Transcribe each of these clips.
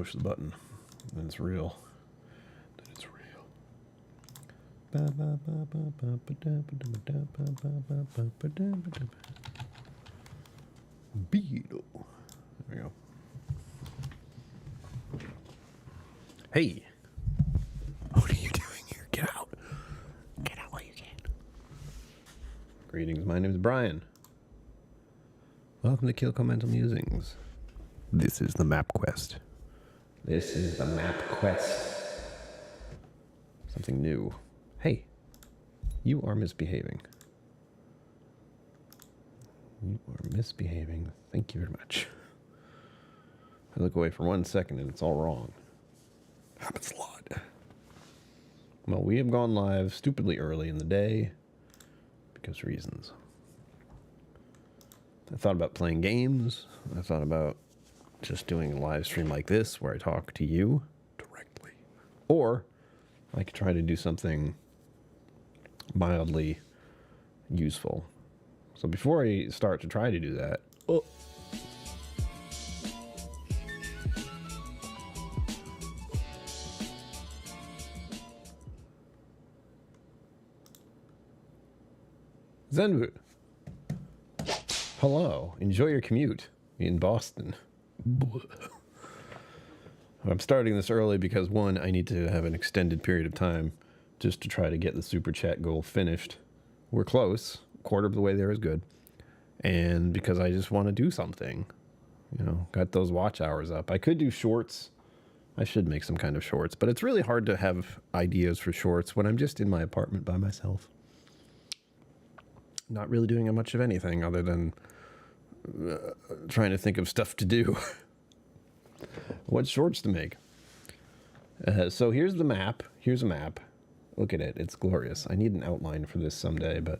push the button. Then it's real. Then it's real. Beetle. There we go. Hey. What are you doing here? Get out. Get out while you can. Greetings, my name is Brian. Welcome to KillCo Mental Musings. This is the map quest. This is the map quest. Something new. Hey, you are misbehaving. You are misbehaving. Thank you very much. I look away for 1 second and it's all wrong. Happens a lot. Well, we have gone live stupidly early in the day because reasons. I thought about playing games. I thought about just doing a live stream like this where I talk to you directly. Or I could try to do something mildly useful. So before I start to try to do that, Zenvu. Hello. Enjoy your commute in Boston. I'm starting this early because, one, I need to have an extended period of time just to try to get the super chat goal finished. We're close. A quarter of the way there is good. And because I just want to do something. You know, got those watch hours up. I could do shorts. I should make some kind of shorts. But it's really hard to have ideas for shorts when I'm just in my apartment by myself. Not really doing much of anything other than trying to think of stuff to do. What shorts to make? So here's the map. Here's a map. Look at it. It's glorious. I need an outline for this someday, but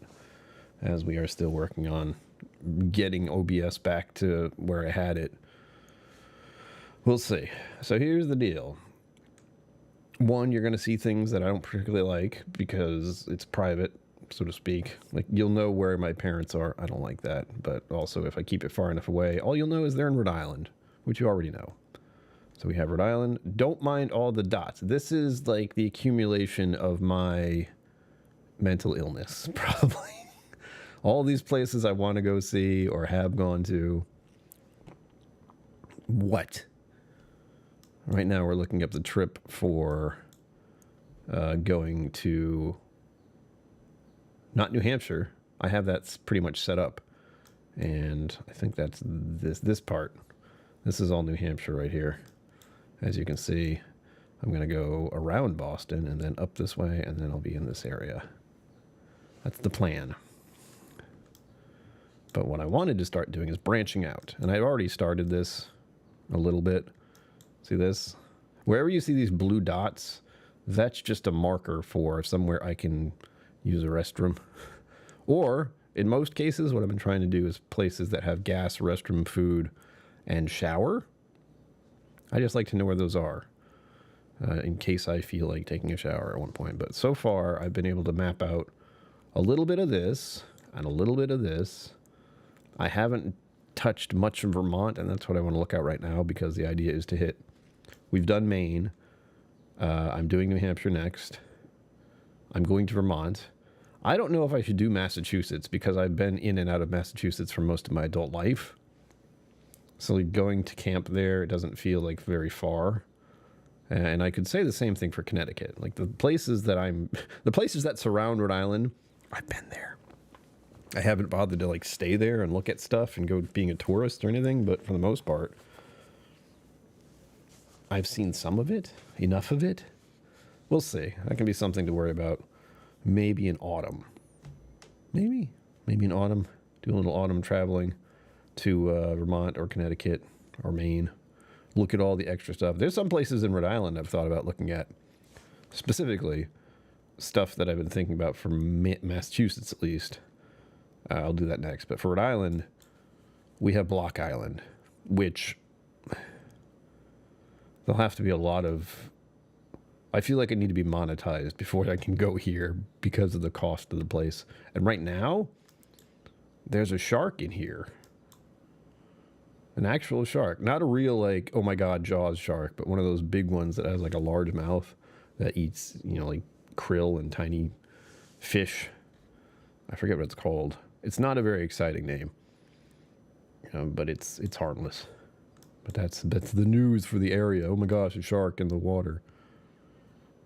as we are still working on getting OBS back to where I had it, we'll see. So here's the deal. One, you're going to see things that I don't particularly like because it's private, so to speak. Like, you'll know where my parents are. I don't like that. But also, if I keep it far enough away, all you'll know is they're in Rhode Island, which you already know. So we have Rhode Island. Don't mind all the dots. This is like the accumulation of my mental illness, probably. All these places I want to go see or have gone to. What? Right now we're looking up the trip for going to... not New Hampshire. I have that pretty much set up. And I think that's this part. This is all New Hampshire right here. As you can see, I'm going to go around Boston and then up this way, and then I'll be in this area. That's the plan. But what I wanted to start doing is branching out. And I've already started this a little bit. See this? Wherever you see these blue dots, that's just a marker for somewhere I can use a restroom. Or, in most cases, what I've been trying to do is places that have gas, restroom, food, and shower. I just like to know where those are, in case I feel like taking a shower at one point. But so far, I've been able to map out a little bit of this and a little bit of this. I haven't touched much of Vermont, and that's what I want to look at right now, because the idea is to hit. We've done Maine. I'm doing New Hampshire next. I'm going to Vermont. I don't know if I should do Massachusetts, because I've been in and out of Massachusetts for most of my adult life. So going to camp there, it doesn't feel like very far. And I could say the same thing for Connecticut. Like the places that surround Rhode Island, I've been there. I haven't bothered to like stay there and look at stuff and go being a tourist or anything, but for the most part, I've seen some of it, enough of it. We'll see. That can be something to worry about. Maybe in autumn. Maybe in autumn. Do a little autumn traveling to Vermont or Connecticut or Maine. Look at all the extra stuff. There's some places in Rhode Island I've thought about looking at. Specifically, stuff that I've been thinking about for Massachusetts at least. I'll do that next. But for Rhode Island, we have Block Island, which there'll have to be a lot of... I feel like I need to be monetized before I can go here because of the cost of the place. And right now, there's a shark in here. An actual shark. Not a real, like, oh my god, Jaws shark, but one of those big ones that has, like, a large mouth that eats, you know, like, krill and tiny fish. I forget what it's called. It's not a very exciting name. But it's harmless. But that's the news for the area. Oh my gosh, a shark in the water.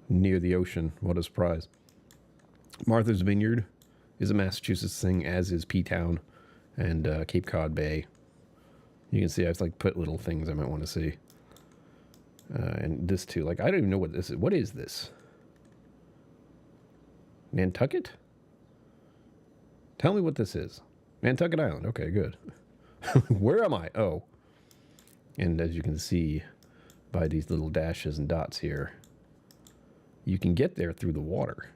Near the ocean. What a surprise. Martha's Vineyard is a Massachusetts thing, as is P-Town and Cape Cod Bay. You can see I've like put little things I might want to see. And this too. Like, I don't even know what this is. What is this? Nantucket? Tell me what this is. Nantucket Island. Okay, good. Where am I? Oh. And as you can see by these little dashes and dots here, you can get there through the water.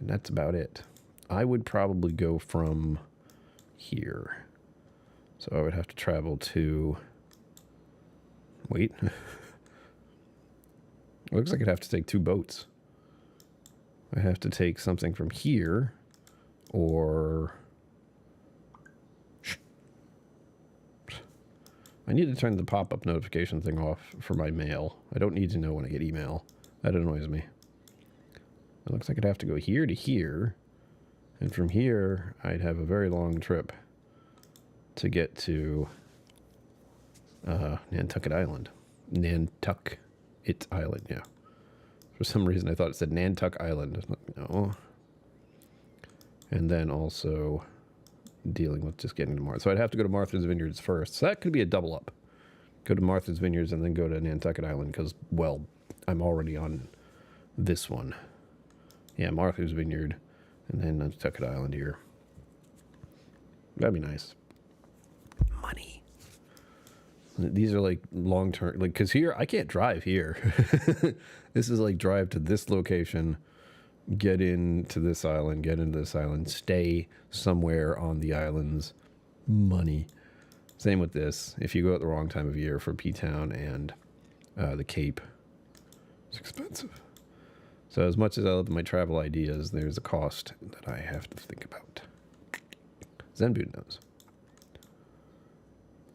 And that's about it. I would probably go from here. So I would have to travel to... Wait. It looks like I'd have to take 2 boats. I have to take something from here, or... I need to turn the pop-up notification thing off for my mail. I don't need to know when I get email. That annoys me. It looks like I'd have to go here to here, and from here, I'd have a very long trip to get to Nantucket Island. Nantucket Island, yeah. For some reason, I thought it said Nantucket Island. No. And then also dealing with just getting to Martha. So I'd have to go to Martha's Vineyards first. So that could be a double up. Go to Martha's Vineyards and then go to Nantucket Island because, well, I'm already on this one. Yeah, Martha's Vineyard and then Nantucket Island here. That'd be nice. Money. These are like long-term, like, because here, I can't drive here. This is like drive to this location, get into this island, stay somewhere on the islands. Money. Same with this. If you go at the wrong time of year for P-Town and the Cape, it's expensive. So as much as I love my travel ideas, there's a cost that I have to think about. Zenboot knows.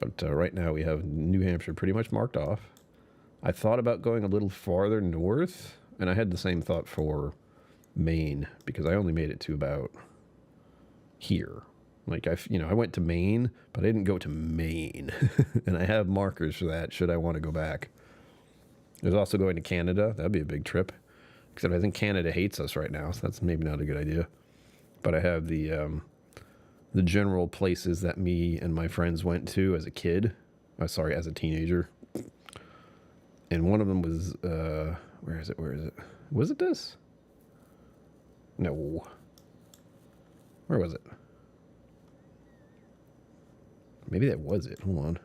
But right now we have New Hampshire pretty much marked off. I thought about going a little farther north, and I had the same thought for Maine, because I only made it to about here. Like, I went to Maine, but I didn't go to Maine. And I have markers for that, should I want to go back. There's also going to Canada. That'd be a big trip. Except I think Canada hates us right now, so that's maybe not a good idea. But I have the general places that me and my friends went to as a kid. Sorry, as a teenager. And one of them was, where is it? Was it this? No. Where was it? Maybe that was it. Hold on.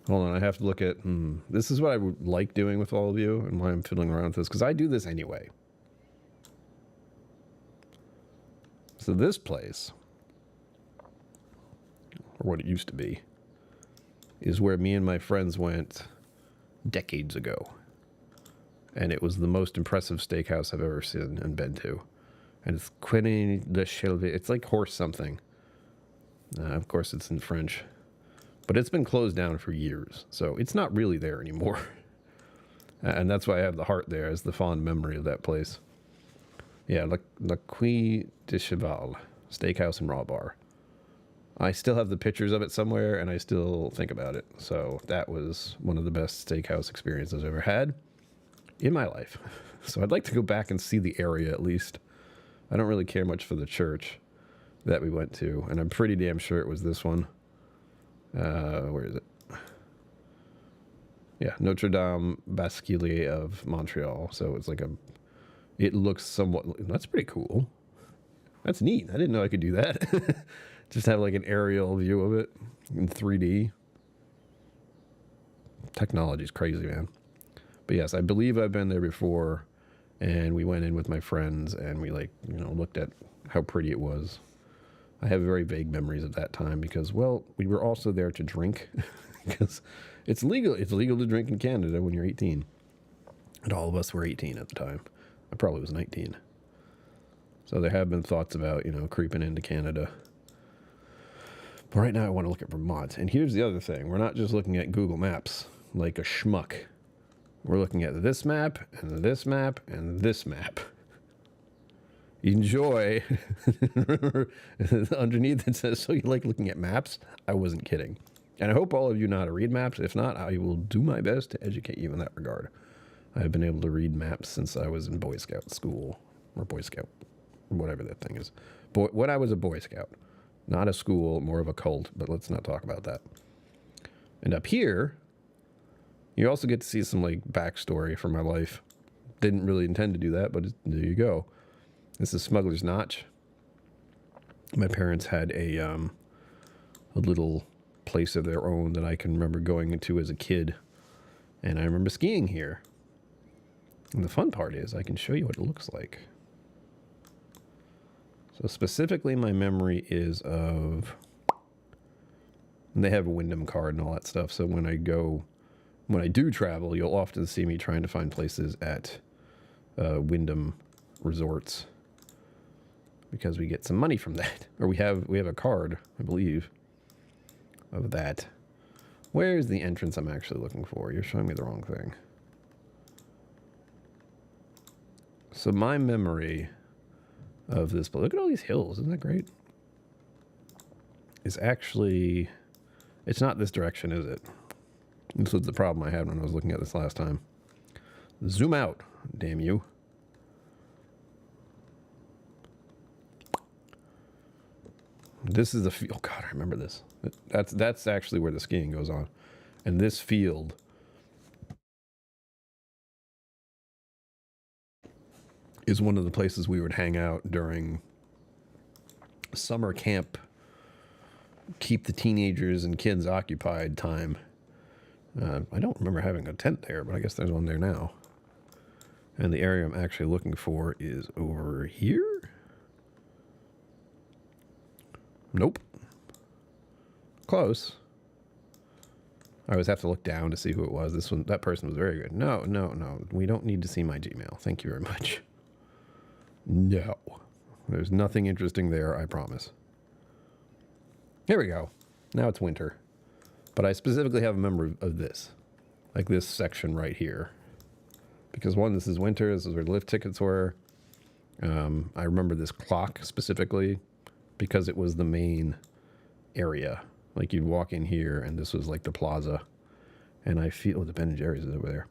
Hold on, I have to look at... This is what I would like doing with all of you and why I'm fiddling around with this, because I do this anyway. So this place, or what it used to be, is where me and my friends went decades ago. And it was the most impressive steakhouse I've ever seen and been to. And it's Quentin de Chelve. It's like horse something. Of course, it's in French. But it's been closed down for years. So it's not really there anymore. And that's why I have the heart there as the fond memory of that place. Yeah, La Queue de Cheval, Steakhouse and Raw Bar. I still have the pictures of it somewhere, and I still think about it. So that was one of the best steakhouse experiences I've ever had in my life. So I'd like to go back and see the area at least. I don't really care much for the church that we went to, and I'm pretty damn sure it was this one. Where is it? Yeah, Notre Dame Basilique of Montreal. So it's like it looks somewhat, that's pretty cool. That's neat. I didn't know I could do that. Just have like an aerial view of it in 3D. Technology's crazy, man. But yes, I believe I've been there before, and we went in with my friends and we looked at how pretty it was. I have very vague memories of that time because, well, we were also there to drink because it's legal. It's legal to drink in Canada when you're 18. And all of us were 18 at the time. I probably was 19. So there have been thoughts about, you know, creeping into Canada. But right now I want to look at Vermont. And here's the other thing. We're not just looking at Google Maps like a schmuck. We're looking at this map, and this map, and this map. Enjoy. Underneath it says, so you like looking at maps? I wasn't kidding. And I hope all of you know how to read maps. If not, I will do my best to educate you in that regard. I've been able to read maps since I was in Boy Scout school. Or Boy Scout. Whatever that thing is. When I was a Boy Scout. Not a school, more of a cult. But let's not talk about that. And up here, you also get to see some, like, backstory from my life. Didn't really intend to do that, but there you go. This is Smuggler's Notch. My parents had a little place of their own that I can remember going into as a kid. And I remember skiing here. And the fun part is I can show you what it looks like. So specifically my memory is of... And they have a Wyndham card and all that stuff. So when I do travel, you'll often see me trying to find places at Wyndham resorts. Because we get some money from that. Or we have a card, I believe, of that. Where's the entrance I'm actually looking for? You're showing me the wrong thing. So my memory of this, but look at all these hills, isn't that great? Is actually, it's not this direction, is it? This was the problem I had when I was looking at this last time. Zoom out, damn you. This is the field. Oh God, I remember this. That's actually where the skiing goes on. And this field is one of the places we would hang out during summer camp, keep the teenagers and kids occupied time. I don't remember having a tent there, but I guess there's one there now. And the area I'm actually looking for is over here. Nope. Close. I always have to look down to see who it was. That person was very good. No. We don't need to see my Gmail. Thank you very much. No. There's nothing interesting there, I promise. Here we go. Now it's winter. But I specifically have a memory of this. Like this section right here. Because one, this is winter. This is where the lift tickets were. I remember this clock specifically because it was the main area. Like you'd walk in here and this was like the plaza. And I feel the Ben & Jerry's is over there.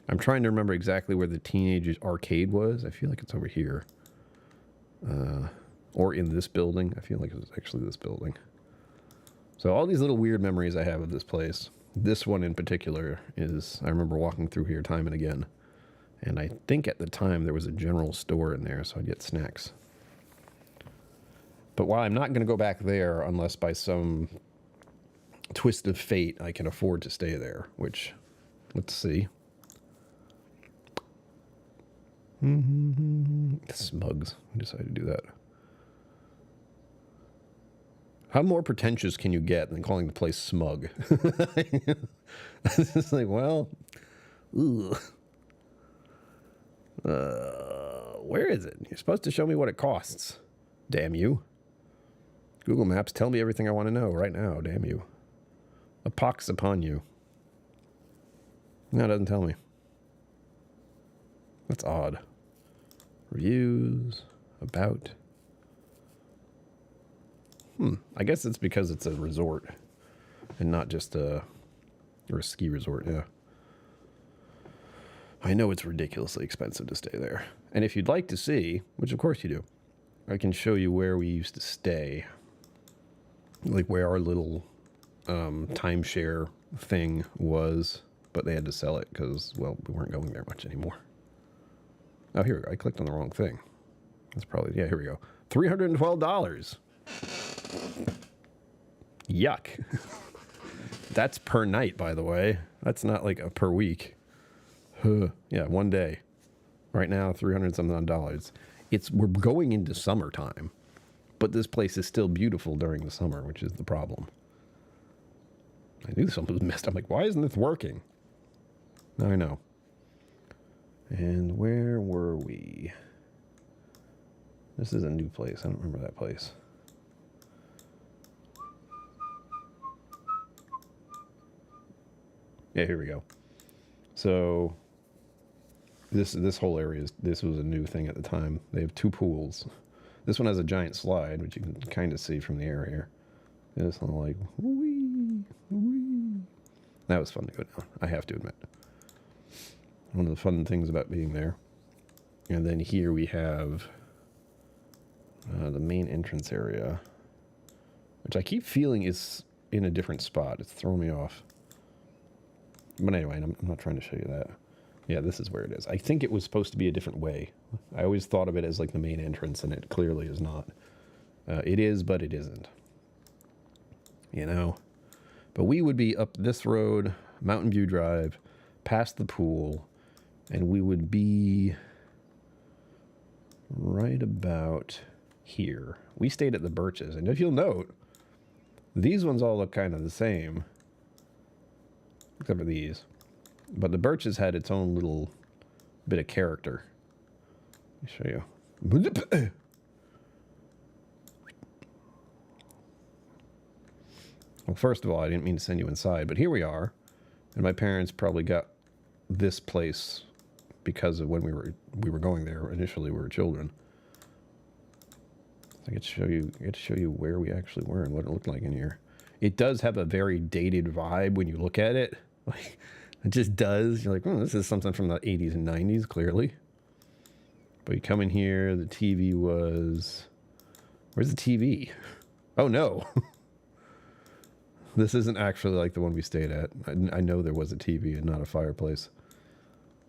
I'm trying to remember exactly where the teenagers arcade was. I feel like it's over here. Or in this building. I feel like it was actually this building. So all these little weird memories I have of this place. This one in particular is, I remember walking through here time and again. And I think at the time there was a general store in there, so I'd get snacks. But while I'm not going to go back there unless by some twist of fate I can afford to stay there, which, let's see. Smugs. I decided to do that. How more pretentious can you get than calling the place Smug? It's just like, well, ugh. Where is it? You're supposed to show me what it costs. Damn you. Google Maps, tell me everything I want to know right now. Damn you. A pox upon you. No, it doesn't tell me. That's odd. Reviews. About. I guess it's because it's a resort and not just a ski resort, yeah. I know it's ridiculously expensive to stay there. And if you'd like to see, which of course you do, I can show you where we used to stay. Like where our little timeshare thing was, but they had to sell it because, well, we weren't going there much anymore. Oh, here we go. I clicked on the wrong thing. That's probably, yeah, here we go. $312. Yuck. That's per night, by the way. That's not like a per week. Yeah, one day. Right now, $300-something. We're going into summertime, but this place is still beautiful during the summer, which is the problem. I knew something was messed up. I'm like, why isn't this working? Now I know. And where were we? This is a new place. I don't remember that place. Yeah, here we go. So this whole area this was a new thing at the time. They have 2 pools. This one has a giant slide, which you can kind of see from the air here. This one like wee, wee. That was fun to go down, I have to admit. One of the fun things about being there. And then here we have the main entrance area, which I keep feeling is in a different spot. It's throwing me off. But anyway, I'm not trying to show you that. Yeah, this is where it is. I think it was supposed to be a different way. I always thought of it as like the main entrance, and it clearly is not. It is, but it isn't. You know? But we would be up this road, Mountain View Drive, past the pool, and we would be right about here. We stayed at the Birches, and if you'll note, these ones all look kind of the same, except for these. But the Birches had its own little bit of character. Let me show you. Well, first of all, I didn't mean to send you inside, but here we are. And my parents probably got this place because of when we were going there initially. We were children. I get to show you where we actually were and what it looked like in here. It does have a very dated vibe when you look at it. Like, it just does. You're like, oh, this is something from the 80s and 90s, clearly. But you come in here, the TV was... Where's the TV? Oh, no. This isn't actually like the one we stayed at. I know there was a TV and not a fireplace.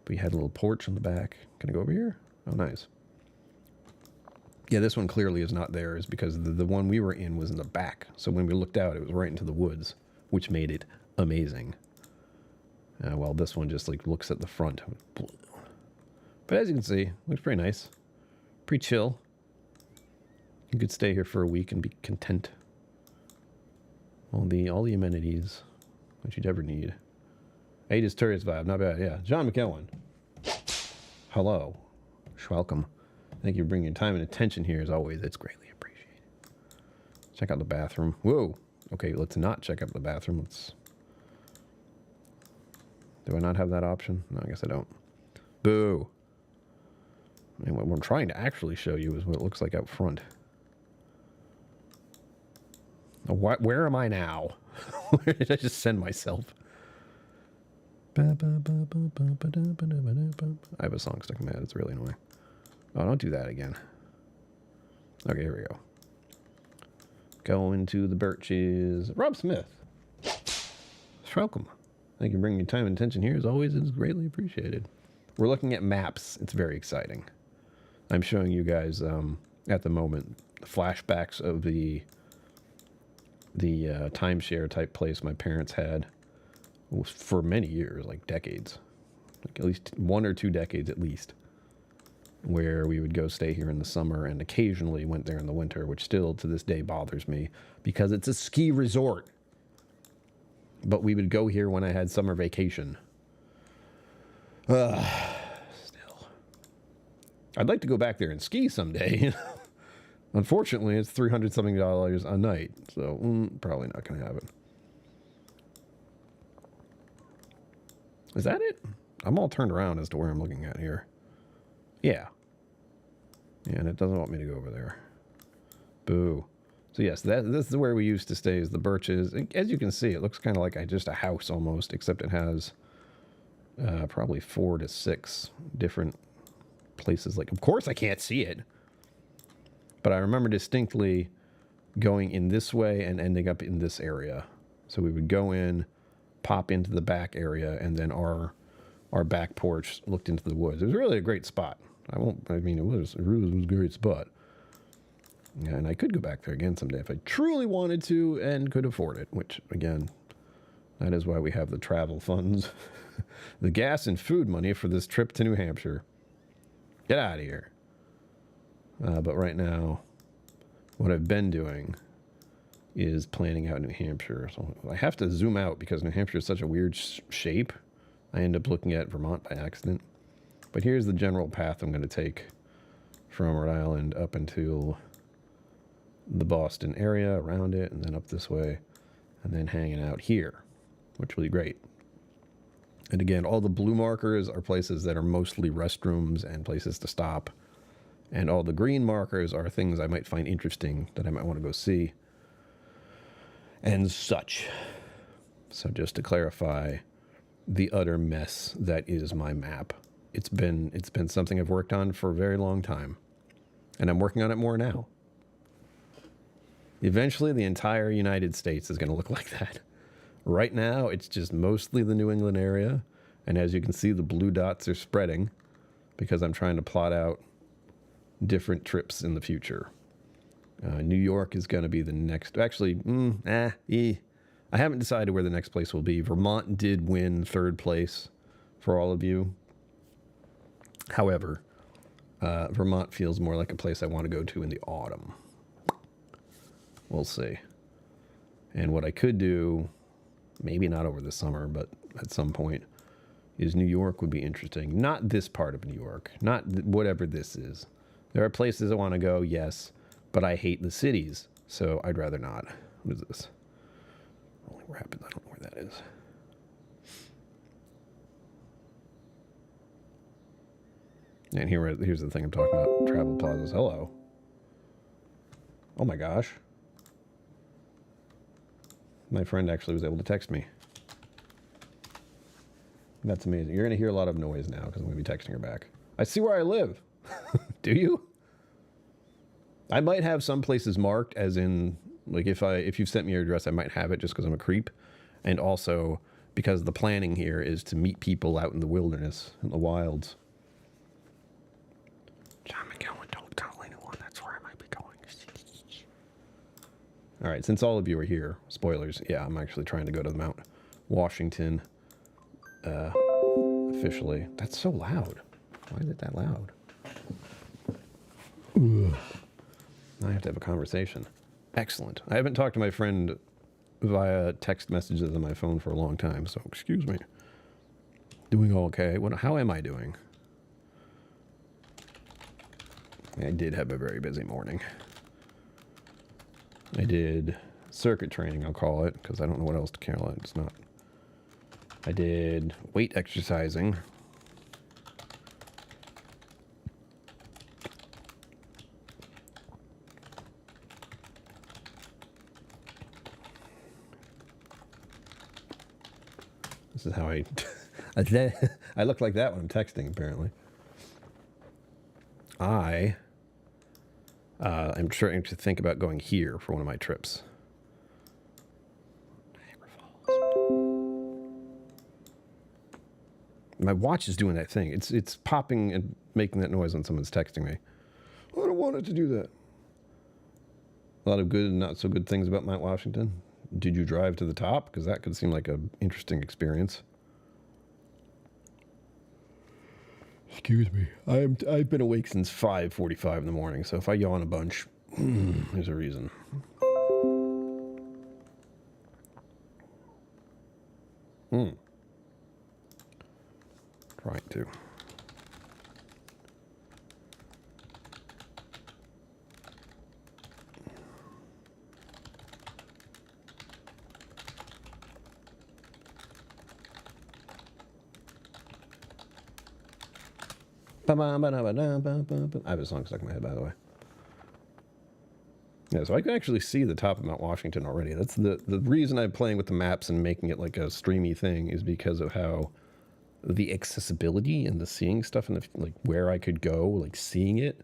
But you had a little porch on the back. Can I go over here? Oh, nice. Yeah, this one clearly is not theirs because the one we were in was in the back. So when we looked out, it was right into the woods, which made it amazing. Well, this one just like looks at the front. But as you can see, looks pretty nice. Pretty chill. You could stay here for a week and be content. All the amenities that you'd ever need. 80s tourist vibe, not bad. Yeah, John McKellen. Hello. Welcome. Thank you for bringing your time and attention here as always. It's greatly appreciated. Check out the bathroom. Whoa. Okay, let's not check out the bathroom. Let's... Do I not have that option? No, I guess I don't. Boo. I mean, what I'm trying to actually show you is what it looks like out front. Where am I now? Where did I just send myself? I have a song stuck in my head. It's really annoying. Oh, don't do that again. Okay, here we go. Going to the Birches. Rob Smith. Welcome. Thank you for bringing your time and attention here. As always, it is greatly appreciated. We're looking at maps. It's very exciting. I'm showing you guys, at the moment, flashbacks of the timeshare type place my parents had for many years, like decades. Like at least 1 or 2 decades at least. Where we would go stay here in the summer and occasionally went there in the winter, which still to this day bothers me because it's a ski resort. But we would go here when I had summer vacation. Still. I'd like to go back there and ski someday. Unfortunately, it's $300-something a night, so probably not going to have it. Is that it? I'm all turned around as to where I'm looking at here. Yeah. Yeah, and it doesn't want me to go over there. Boo. So yes, this is where we used to stay, is the Birches. As you can see, it looks kind of like just a house almost, except it has probably 4 to 6 different places. Like, of course I can't see it. But I remember distinctly going in this way and ending up in this area. So we would go in, pop into the back area, and then our back porch looked into the woods. It was really a great spot. It was a great spot. Yeah, and I could go back there again someday if I truly wanted to and could afford it, which, again, that is why we have the travel funds. The gas and food money for this trip to New Hampshire. Get out of here. But right now, what I've been doing is planning out New Hampshire. So I have to zoom out because New Hampshire is such a weird shape. I end up looking at Vermont by accident. But here's the general path I'm going to take from Rhode Island up until the Boston area, around it, and then up this way, and then hanging out here, which will be great. And again, all the blue markers are places that are mostly restrooms and places to stop. And all the green markers are things I might find interesting that I might want to go see. And such. So just to clarify the utter mess that is my map. It's been something I've worked on for a very long time. And I'm working on it more now. Eventually, the entire United States is going to look like that. Right now, it's just mostly the New England area. And as you can see, the blue dots are spreading because I'm trying to plot out different trips in the future. New York is going to be the next. Actually, I haven't decided where the next place will be. Vermont did win 3rd place for all of you. However, Vermont feels more like a place I want to go to in the autumn. We'll see. And what I could do, maybe not over the summer, but at some point, is New York would be interesting. Not this part of New York. Not whatever this is. There are places I want to go, yes, but I hate the cities, so I'd rather not. What is this? Rolling Rapids, I don't know where that is. And here's the thing I'm talking about. Travel plazas. Hello. Oh my gosh. My friend actually was able to text me. That's amazing. You're going to hear a lot of noise now because I'm going to be texting her back. I see where I live. Do you? I might have some places marked as in, like if you've sent me your address, I might have it just because I'm a creep. And also because the planning here is to meet people out in the wilderness, in the wilds. John McGowan, don't tell anyone. That's where I might be going. All right, since all of you are here, spoilers, yeah, I'm actually trying to go to the Mount Washington officially. That's so loud. Why is it that loud? Ugh. Now I have to have a conversation. Excellent. I haven't talked to my friend via text messages on my phone for a long time, so excuse me. Doing okay. How am I doing? I did have a very busy morning. I did circuit training, I'll call it, because I don't know what else to call it. It's not. I did weight exercising. This is how I look like that when I'm texting, apparently. I'm trying to think about going here for one of my trips. Niagara Falls. My watch is doing that thing. It's popping and making that noise when someone's texting me. I don't want it to do that. A lot of good and not so good things about Mount Washington. Did you drive to the top? Because that could seem like an interesting experience. Excuse me. I've been awake since 5:45 in the morning, so if I yawn a bunch, there's a reason. Trying to. I have a song stuck in my head, by the way. Yeah, so I can actually see the top of Mount Washington already. That's the reason I'm playing with the maps and making it like a streamy thing is because of how the accessibility and the seeing stuff and like where I could go, like seeing it.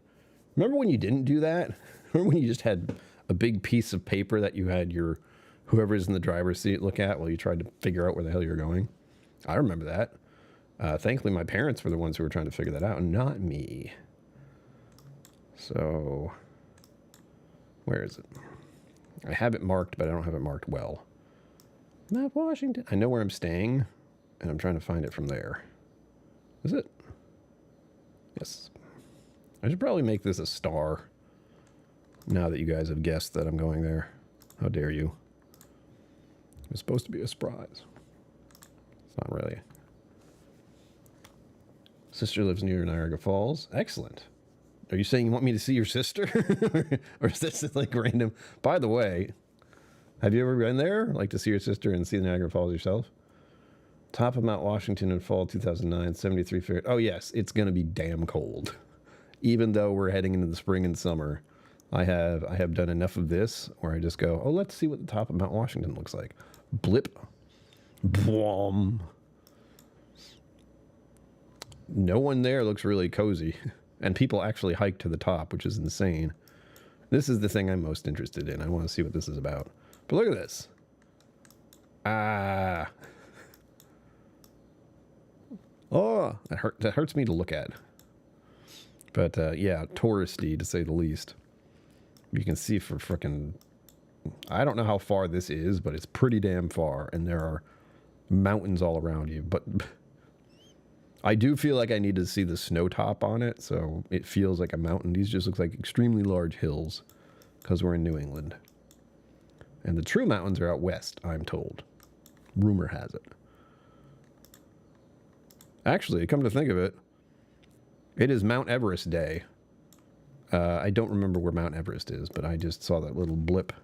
Remember when you didn't do that? Remember when you just had a big piece of paper that you had your whoever's in the driver's seat look at while you tried to figure out where the hell you're going? I remember that. Thankfully, my parents were the ones who were trying to figure that out, not me. So, where is it? I have it marked, but I don't have it marked well. Mount Washington. I know where I'm staying, and I'm trying to find it from there. Is it? Yes. I should probably make this a star, now that you guys have guessed that I'm going there. How dare you? It's supposed to be a surprise. It's not really. Sister lives near Niagara Falls. Excellent. Are you saying you want me to see your sister? Or is this like random? By the way, have you ever been there? Like to see your sister and see the Niagara Falls yourself? Top of Mount Washington in fall 2009, 73 Fahrenheit. Oh, yes, it's going to be damn cold. Even though we're heading into the spring and summer, I have done enough of this where I just go, oh, let's see what the top of Mount Washington looks like. Blip. Boom. No one there looks really cozy. And people actually hike to the top, which is insane. This is the thing I'm most interested in. I want to see what this is about. But look at this. Ah. Oh, that hurts me to look at. But, yeah, touristy, to say the least. You can see for frickin'... I don't know how far this is, but it's pretty damn far. And there are mountains all around you. But I do feel like I need to see the snow top on it, so it feels like a mountain. These just look like extremely large hills, because we're in New England. And the true mountains are out west, I'm told. Rumor has it. Actually, come to think of it, it is Mount Everest Day. I don't remember where Mount Everest is, but I just saw that little blip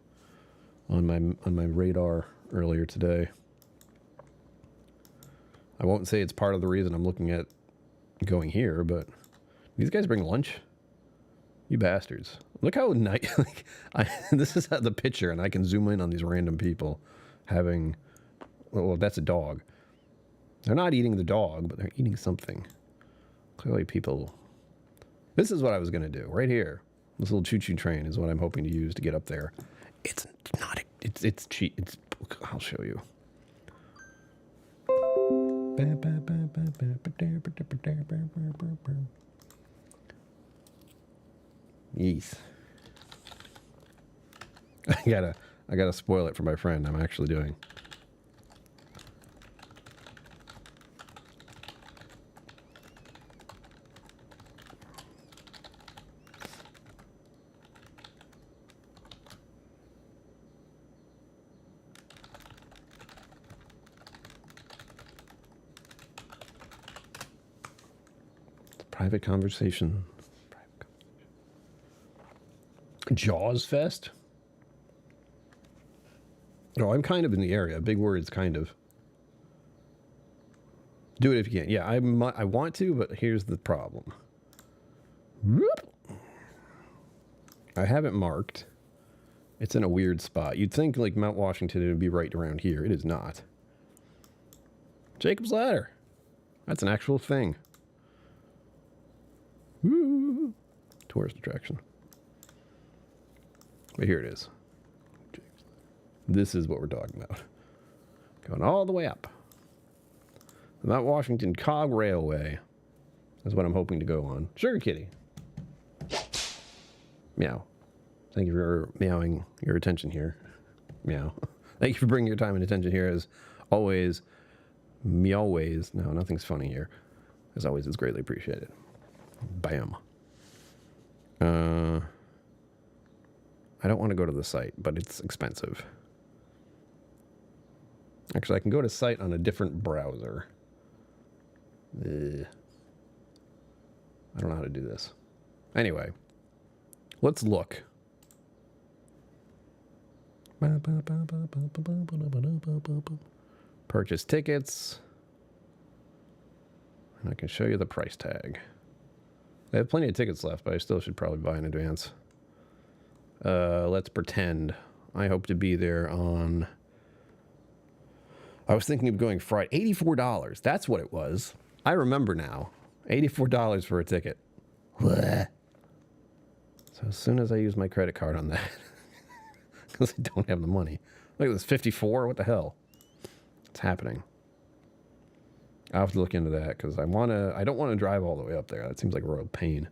on my radar earlier today. I won't say it's part of the reason I'm looking at going here, but these guys bring lunch? You bastards. Look how nice, like, this is the picture, and I can zoom in on these random people having, well, that's a dog. They're not eating the dog, but they're eating something. Clearly people... This is what I was going to do, right here. This little choo-choo train is what I'm hoping to use to get up there. It's not... It's cheap. It's... I'll show you. Yes. I gotta spoil it for my friend. I'm actually doing... Private conversation. Jaws Fest? Oh, I'm kind of in the area. Big words, kind of. Do it if you can. Yeah, I want to, but here's the problem. Whoop. I have it marked. It's in a weird spot. You'd think like Mount Washington it would be right around here. It is not. Jacob's Ladder. That's an actual thing. Woo. Tourist attraction. But here it is. This is what we're talking about. Going all the way up. The Mount Washington Cog Railway is what I'm hoping to go on. Sugar Kitty. Meow. Thank you for meowing your attention here. Meow. Thank you for bringing your time and attention here. As always, meowways. No, nothing's funny here. As always, it's greatly appreciated. Bam. I don't want to go to the site, but it's expensive. Actually, I can go to site on a different browser. I don't know how to do this. Anyway, let's look. Purchase tickets. And I can show you the price tag. I have plenty of tickets left, but I still should probably buy in advance. Let's pretend. I hope to be there on... I was thinking of going Friday. $84. That's what it was. I remember now. $84 for a ticket. What? So as soon as I use my credit card on that, because I don't have the money. Look at this, 54. What the hell? It's happening. I'll have to look into that because I don't want to drive all the way up there. That seems like a real pain.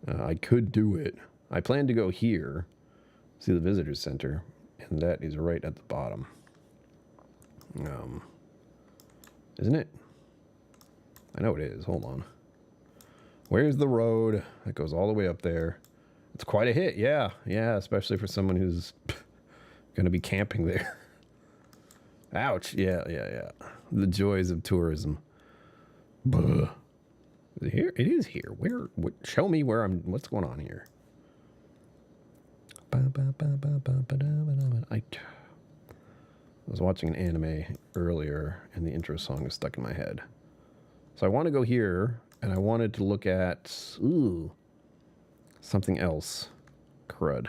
I could do it. I plan to go here, see the visitors center, and that is right at the bottom. Isn't it? I know it is. Hold on. Where's the road that goes all the way up there? It's quite a hit. Yeah. Yeah, especially for someone who's going to be camping there. Ouch. Yeah. The joys of tourism. Buh. Is it here? It is here. Where? What, show me where I'm. What's going on here? I was watching an anime earlier, and the intro song is stuck in my head. So I want to go here, and I wanted to look at something else. Crud.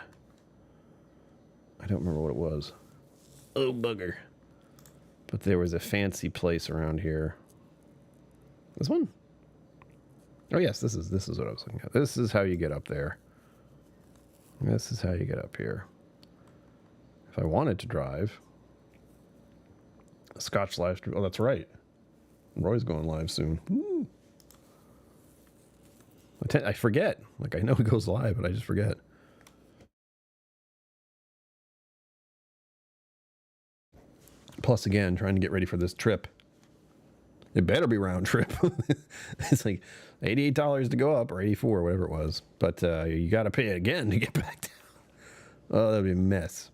I don't remember what it was. Oh, bugger. But there was a fancy place around here. This one? Oh, yes, this is what I was looking at. This is how you get up there. This is how you get up here. If I wanted to drive... Scotch live stream. Oh, that's right. Roy's going live soon. Woo. I forget. Like, I know it goes live, but I just forget. Plus, again, trying to get ready for this trip. It better be round trip. It's like $88 to go up, or $84, whatever it was. But you got to pay it again to get back down. Oh, that'd be a mess.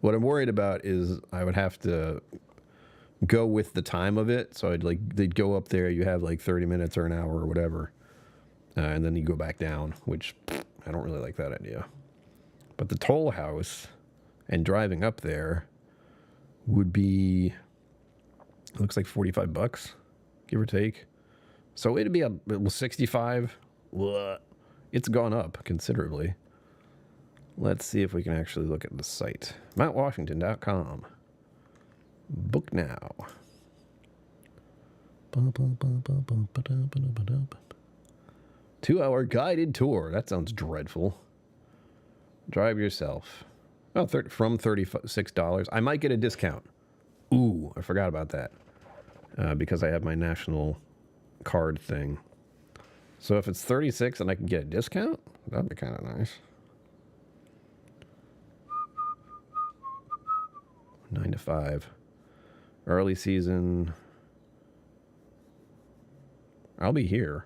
What I'm worried about is I would have to go with the time of it. So they'd go up there, you have like 30 minutes or an hour or whatever. And then you go back down, which I don't really like that idea. But the toll house and driving up there would be, it looks like $45, give or take. So it'd be 65. It's gone up considerably. Let's see if we can actually look at the site. MountWashington.com. Book now. 2-hour guided tour. That sounds dreadful. Drive yourself. Oh, from $36. I might get a discount. Ooh, I forgot about that. Because I have my national card thing. So if it's 36 and I can get a discount, that'd be kind of nice. 9 to 5. Early season. I'll be here.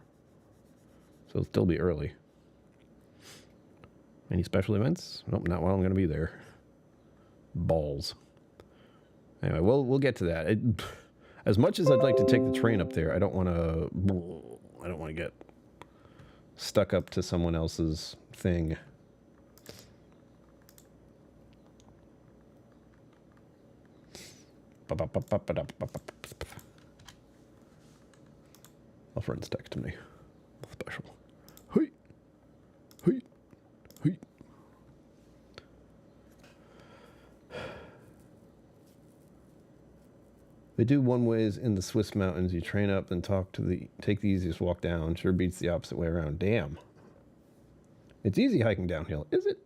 So it'll still be early. Any special events? Nope, not while I'm going to be there. Balls. Anyway, we'll get to that. As much as I'd like to take the train up there, I don't want to get stuck up to someone else's thing. My friends text me. Special. Hey. Hey. Hey. They do one ways in the Swiss mountains. You train up, then take the easiest walk down. Sure beats the opposite way around. Damn. It's easy hiking downhill, is it?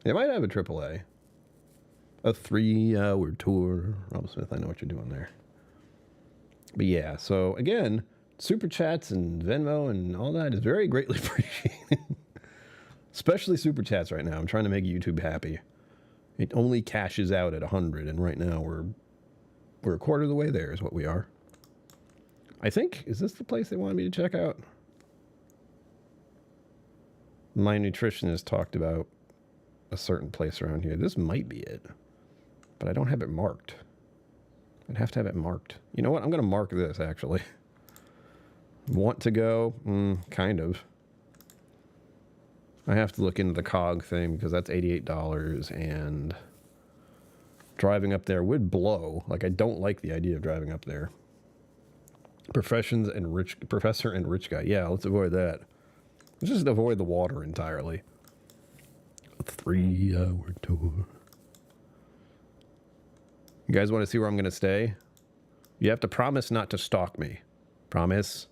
They might have a AAA. A 3-hour tour. Rob Smith, I know what you're doing there. But yeah, so again, Super Chats and Venmo and all that is very greatly appreciated. Especially Super Chats right now. I'm trying to make YouTube happy. It only cashes out at 100, and right now we're a quarter of the way there is what we are. I think, is this the place they wanted me to check out? My nutritionist talked about a certain place around here. This might be it, but I don't have it marked. I'd have to have it marked. You know what? I'm going to mark this, actually. Want to go? Kind of. I have to look into the COG thing because that's $88, and driving up there would blow. Like, I don't like the idea of driving up there. Professor and rich guy. Yeah, let's avoid that. Let's just avoid the water entirely. A 3-hour tour. You guys want to see where I'm going to stay? You have to promise not to stalk me. Promise?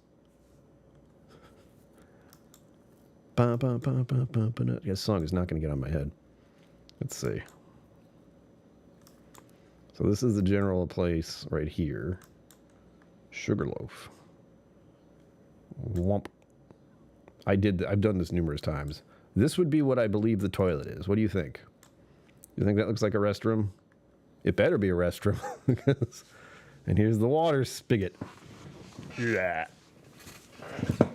This song is not going to get on my head. Let's see. So this is the general place right here. Sugarloaf. Womp. I've done this numerous times. This would be what I believe the toilet is. What do you think? You think that looks like a restroom? It better be a restroom. And here's the water spigot. Yeah.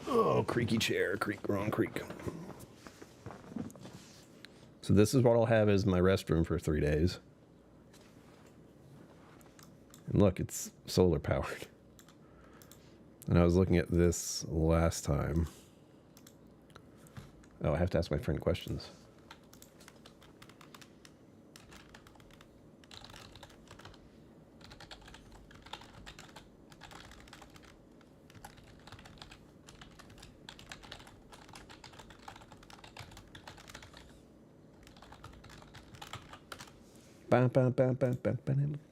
Oh, creaky chair. Wrong creak. So this is what I'll have as my restroom for 3 days. And look, it's solar powered. And I was looking at this last time. Oh, I have to ask my friend questions.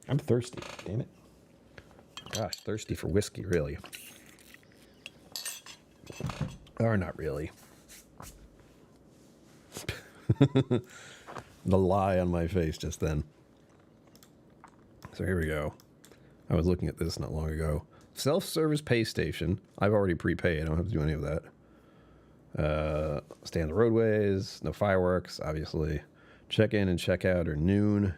I'm thirsty, damn it. Gosh, thirsty for whiskey, really. Or not really. The lie on my face just then. So here we go. I was looking at this not long ago. Self-service pay station. I've already prepaid. I don't have to do any of that. Stay on the roadways. No fireworks, obviously. Check in and check out are noon.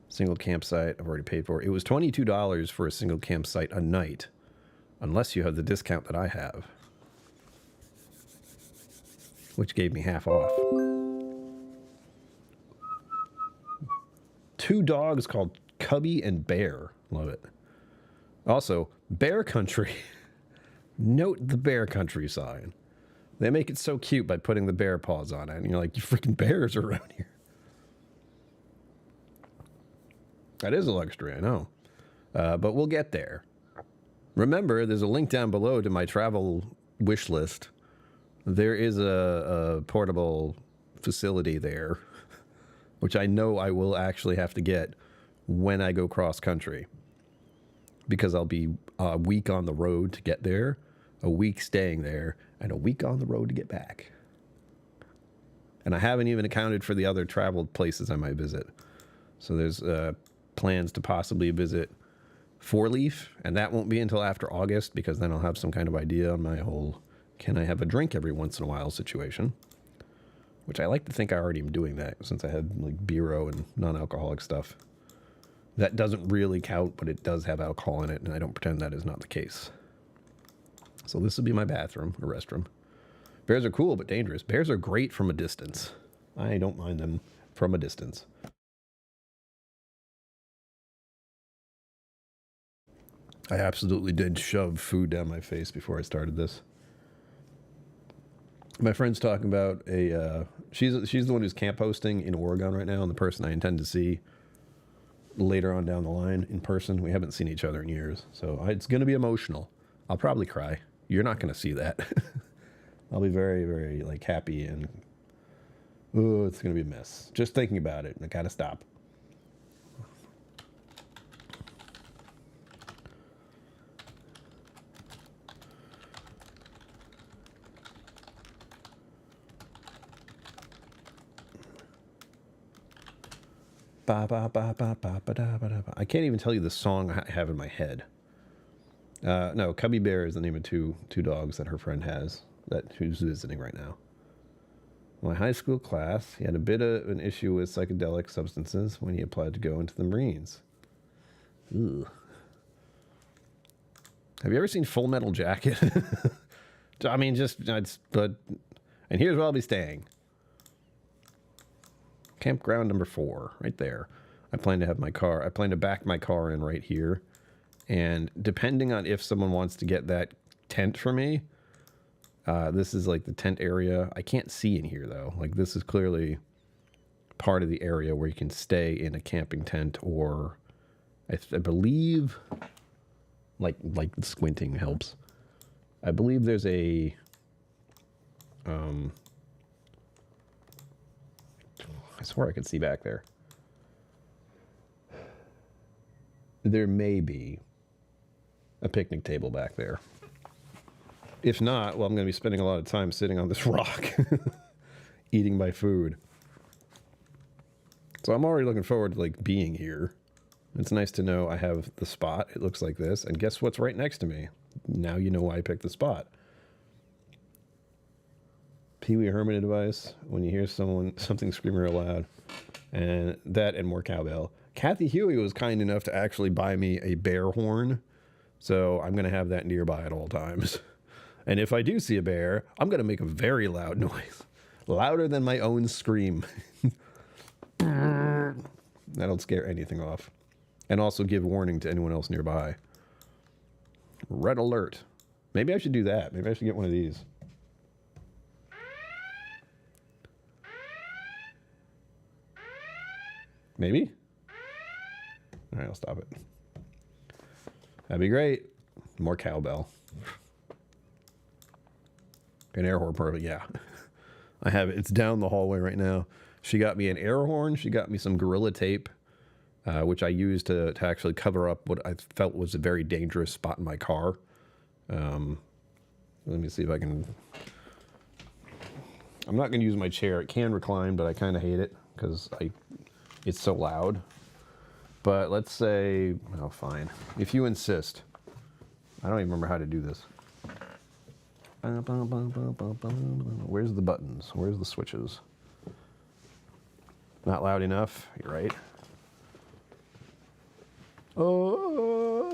Single campsite. I've already paid for it. It was $22 for a single campsite a night. Unless you have the discount that I have. Which gave me half off. 2 dogs called Cubby and Bear. Love it. Also, Bear Country. Note the Bear Country sign. They make it so cute by putting the bear paws on it. And you're like, you freaking bears are around here. That is a luxury, I know. But we'll get there. Remember, there's a link down below to my travel wish list. There is a portable facility there, which I know I will actually have to get when I go cross country. Because I'll be a week on the road to get there, a week staying there, and a week on the road to get back. And I haven't even accounted for the other traveled places I might visit. So there's plans to possibly visit Four Leaf, and that won't be until after August, because then I'll have some kind of idea on my whole can I have a drink every once in a while situation. Which I like to think I already am doing that, since I had like Bureau and non-alcoholic stuff. That doesn't really count, but it does have alcohol in it, and I don't pretend that is not the case. So this will be my bathroom, or restroom. Bears are cool, but dangerous. Bears are great from a distance. I don't mind them from a distance. I absolutely did shove food down my face before I started this. My friend's talking about she's the one who's camp hosting in Oregon right now, and the person I intend to see later on down the line in person. We haven't seen each other in years, so it's going to be emotional. I'll probably cry. You're not going to see that. I'll be very, very like happy, and it's going to be a mess. Just thinking about it, I gotta stop. I can't even tell you the song I have in my head. No, Cubby Bear is the name of two dogs that her friend has, who's visiting right now. My high school class, he had a bit of an issue with psychedelic substances when he applied to go into the Marines. Ugh. Have you ever seen Full Metal Jacket? I mean, and here's where I'll be staying. Campground number 4, right there. I plan to back my car in right here. And depending on if someone wants to get that tent for me, this is like the tent area. I can't see in here though. Like this is clearly part of the area where you can stay in a camping tent, or I believe, like squinting helps. I believe there's a, I swear I could see back there. There may be a picnic table back there. If not, well, I'm going to be spending a lot of time sitting on this rock, eating my food. So I'm already looking forward to like being here. It's nice to know I have the spot. It looks like this, and guess what's right next to me? Now you know why I picked the spot. Pee Wee Herman advice: when you hear something screaming real loud, and more cowbell. Kathy Huey was kind enough to actually buy me a bear horn, so I'm gonna have that nearby at all times. And if I do see a bear, I'm gonna make a very loud noise, louder than my own scream. That'll scare anything off, and also give warning to anyone else nearby. Red alert. Maybe I should do that. Maybe I should get one of these. Maybe? All right, I'll stop it. That'd be great. More cowbell. An air horn, perfect. Yeah. I have it. It's down the hallway right now. She got me an air horn. She got me some Gorilla Tape, which I used to actually cover up what I felt was a very dangerous spot in my car. Let me see if I can... I'm not going to use my chair. It can recline, but I kind of hate it because it's so loud. But let's say... Oh, fine. If you insist. I don't even remember how to do this. Where's the buttons? Where's the switches? Not loud enough? You're right. Oh,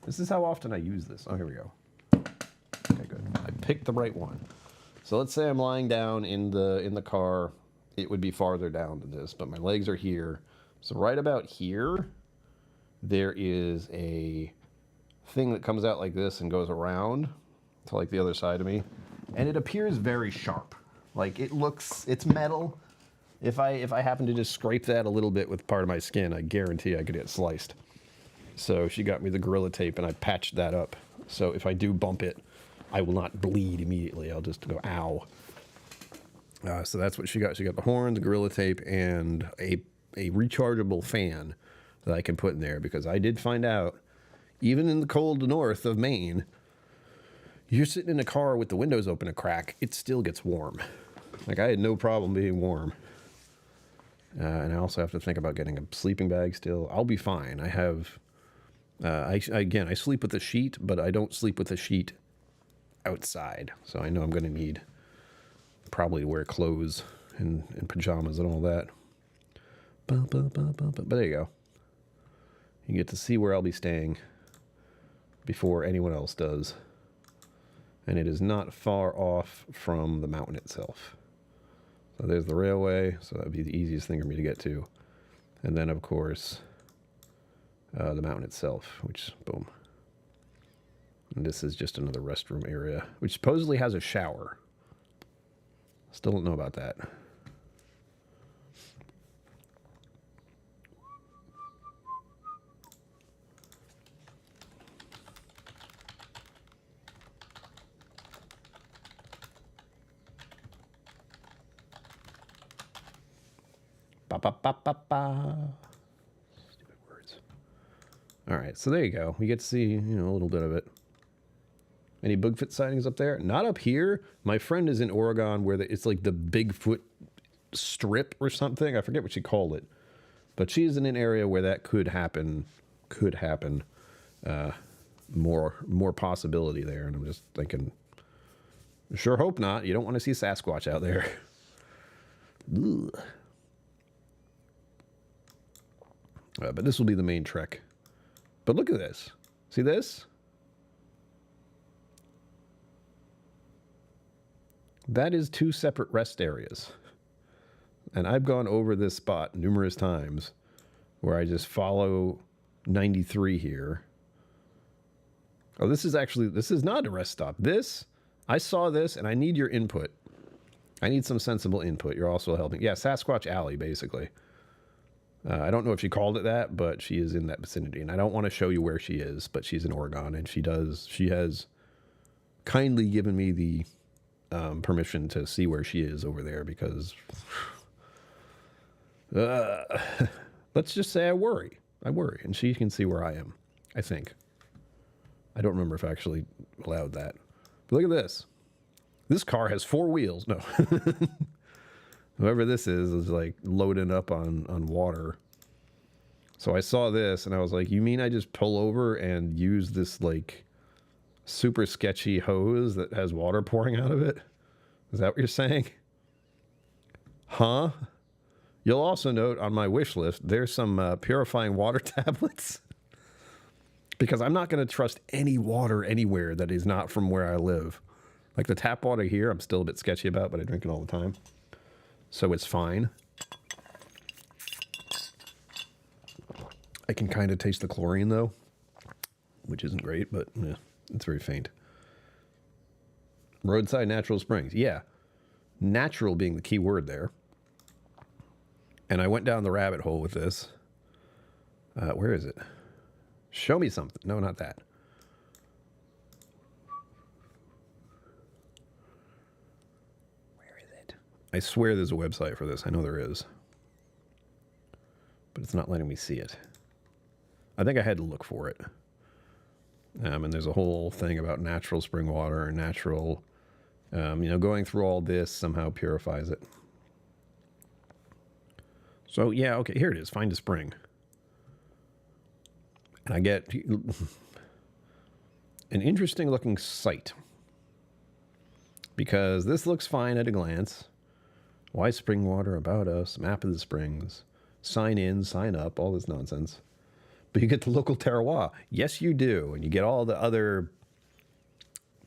this is how often I use this. Oh, here we go. Okay, good. I picked the right one. So let's say I'm lying down in the car. It would be farther down than this, but my legs are here. So right about here, there is a thing that comes out like this and goes around to like the other side of me, and it appears very sharp. Like it's metal. If I happen to just scrape that a little bit with part of my skin, I guarantee I could get sliced. So she got me the Gorilla Tape, and I patched that up. So if I do bump it, I will not bleed immediately. I'll just go, ow. So that's what she got. She got the horn, the Gorilla Tape, and a rechargeable fan that I can put in there, because I did find out, even in the cold north of Maine, you're sitting in a car with the windows open a crack, it still gets warm. Like, I had no problem being warm. And I also have to think about getting a sleeping bag still. I'll be fine. I have, I sleep with a sheet, but I don't sleep with a sheet outside. So I know I'm going to need probably to wear clothes and pajamas and all that. But there you go. You get to see where I'll be staying before anyone else does. And it is not far off from the mountain itself. So there's the railway, so that would be the easiest thing for me to get to. And then, of course, the mountain itself, which, boom. And this is just another restroom area, which supposedly has a shower. Still don't know about that. Stupid words. All right, so there you go. We get to see, a little bit of it. Any Bigfoot sightings up there? Not up here. My friend is in Oregon, where it's like the Bigfoot strip or something. I forget what she called it, but she's in an area where that could happen. More possibility there, and I'm just thinking, sure hope not. You don't want to see Sasquatch out there. Ugh. But this will be the main trek. But look at this. See this? That is 2 separate rest areas. And I've gone over this spot numerous times where I just follow 93 here. Oh, this is not a rest stop. I saw this, and I need your input. I need some sensible input. You're also helping. Yeah, Sasquatch Alley, basically. I don't know if she called it that, but she is in that vicinity. And I don't want to show you where she is, but she's in Oregon, and she has kindly given me the permission to see where she is over there, because let's just say I worry, and she can see where I am, I think. I don't remember if I actually allowed that. But look at this. This car has 4 wheels. No. Whoever this is like loading up on water. So I saw this and I was like, you mean I just pull over and use this like super sketchy hose that has water pouring out of it? Is that what you're saying? Huh? You'll also note on my wish list, there's some purifying water tablets. Because I'm not going to trust any water anywhere that is not from where I live. Like the tap water here, I'm still a bit sketchy about, but I drink it all the time. So it's fine. I can kind of taste the chlorine, though. which isn't great, but yeah, it's very faint. Roadside natural springs. Yeah. Natural being the key word there. And I went down the rabbit hole with this. Where is it? Show me something. No, not that. Where is it? I swear there's a website for this. I know there is. But it's not letting me see it. I think I had to look for it. And there's a whole thing about natural spring water and natural, going through all this somehow purifies it. So, yeah, okay, here it is. Find a spring. And I get an interesting looking site. Because this looks fine at a glance. Why spring water? About us. Map of the springs. Sign in, sign up, all this nonsense. But you get the local terroir. Yes, you do. And you get all the other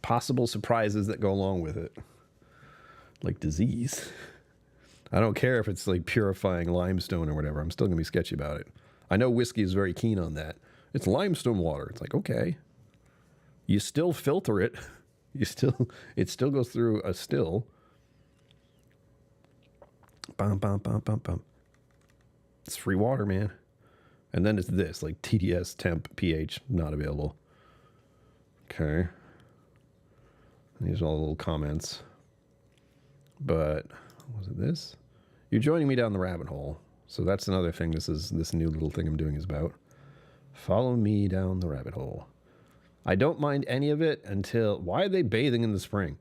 possible surprises that go along with it. Like disease. I don't care if it's like purifying limestone or whatever. I'm still going to be sketchy about it. I know whiskey is very keen on that. It's limestone water. It's like, okay. You still filter it. It still goes through a still. Bum, bum, bum, bum, bum. It's free water, man. And then it's this, like TDS, temp, pH, not available. Okay. These are all the little comments. But, was it this? You're joining me down the rabbit hole. So that's another thing this new little thing I'm doing is about. Follow me down the rabbit hole. I don't mind any of it until... Why are they bathing in the spring?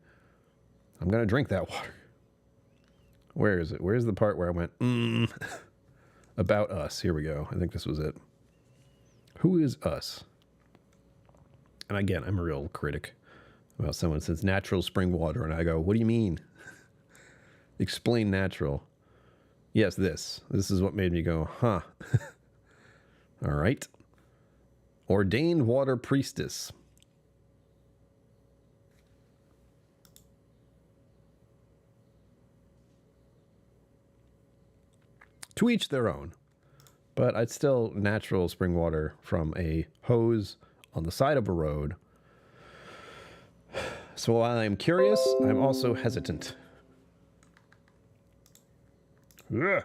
I'm going to drink that water. Where is it? Where's the part where I went, About us. Here we go. I think this was it. Who is us? And again, I'm a real critic about someone says natural spring water, and I go, what do you mean? Explain natural. Yes, this. This is what made me go, huh. All right. Ordained water priestess. To each their own. But I'd still natural spring water from a hose on the side of a road. So while I'm curious, I'm also hesitant. Ugh.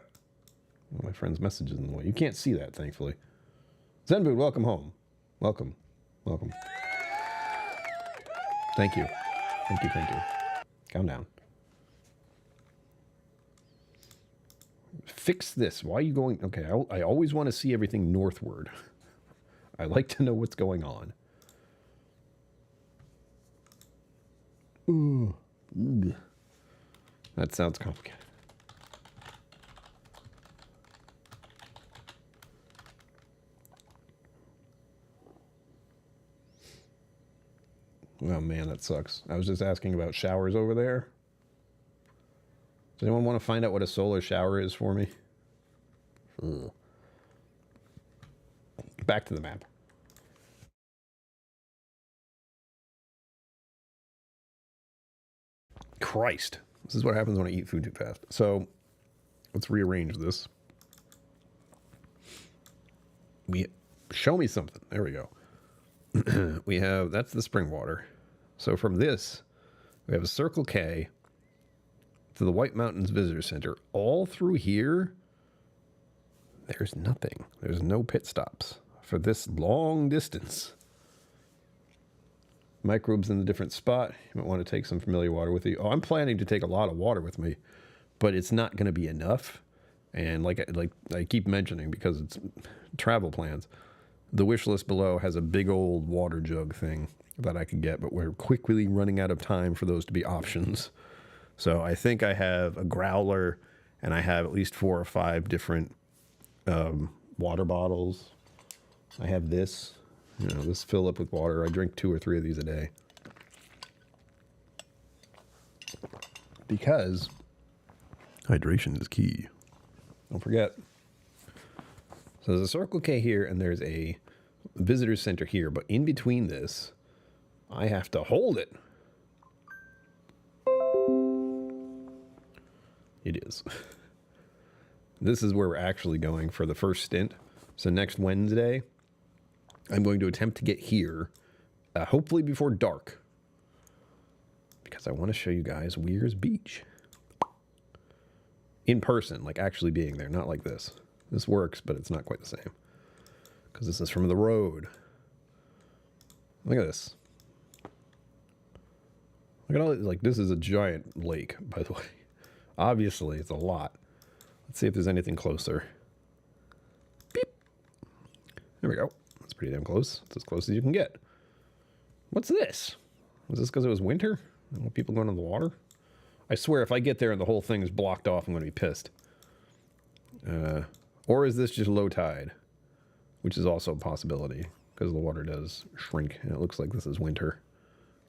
My friend's message is in the way. You can't see that, thankfully. Zenboot, welcome home. Welcome. Welcome. Thank you. Thank you, thank you. Calm down. Fix this. Why are you going... Okay, I always want to see everything northward. I like to know what's going on. Ooh. Ugh. That sounds complicated. Oh man, that sucks. I was just asking about showers over there. Does anyone want to find out what a solar shower is for me? Ugh. Back to the map. Christ. This is what happens when I eat food too fast. So, let's rearrange this. Show me something. There we go. We have, that's the spring water. So from this, we have a Circle K to the White Mountains Visitor Center. All through here, there's nothing. There's no pit stops for this long distance. Microbes in a different spot. You might want to take some familiar water with you. Oh, I'm planning to take a lot of water with me, but it's not going to be enough. And like I keep mentioning, because it's travel plans, the wish list below has a big old water jug thing that I could get, but we're quickly running out of time for those to be options. So I think I have a growler, and I have at least 4 or 5 different water bottles. I have this, this fill up with water. I drink 2 or 3 of these a day. Because hydration is key. Don't forget. So there's a Circle K here, and there's a visitor center here. But in between this, I have to hold it. It is. This is where we're actually going for the first stint. So next Wednesday, I'm going to attempt to get here, hopefully before dark, because I want to show you guys Weir's Beach. In person, like actually being there, not like this. This works, but it's not quite the same. Because this is from the road. Look at this. Look at all, like, this is a giant lake, by the way. Obviously, it's a lot. Let's see if there's anything closer. Beep. There we go. That's pretty damn close. It's as close as you can get. What's this? Was this because it was winter? People going in the water? I swear, if I get there and the whole thing is blocked off, I'm going to be pissed. Or is this just low tide? Which is also a possibility, because the water does shrink, and it looks like this is winter.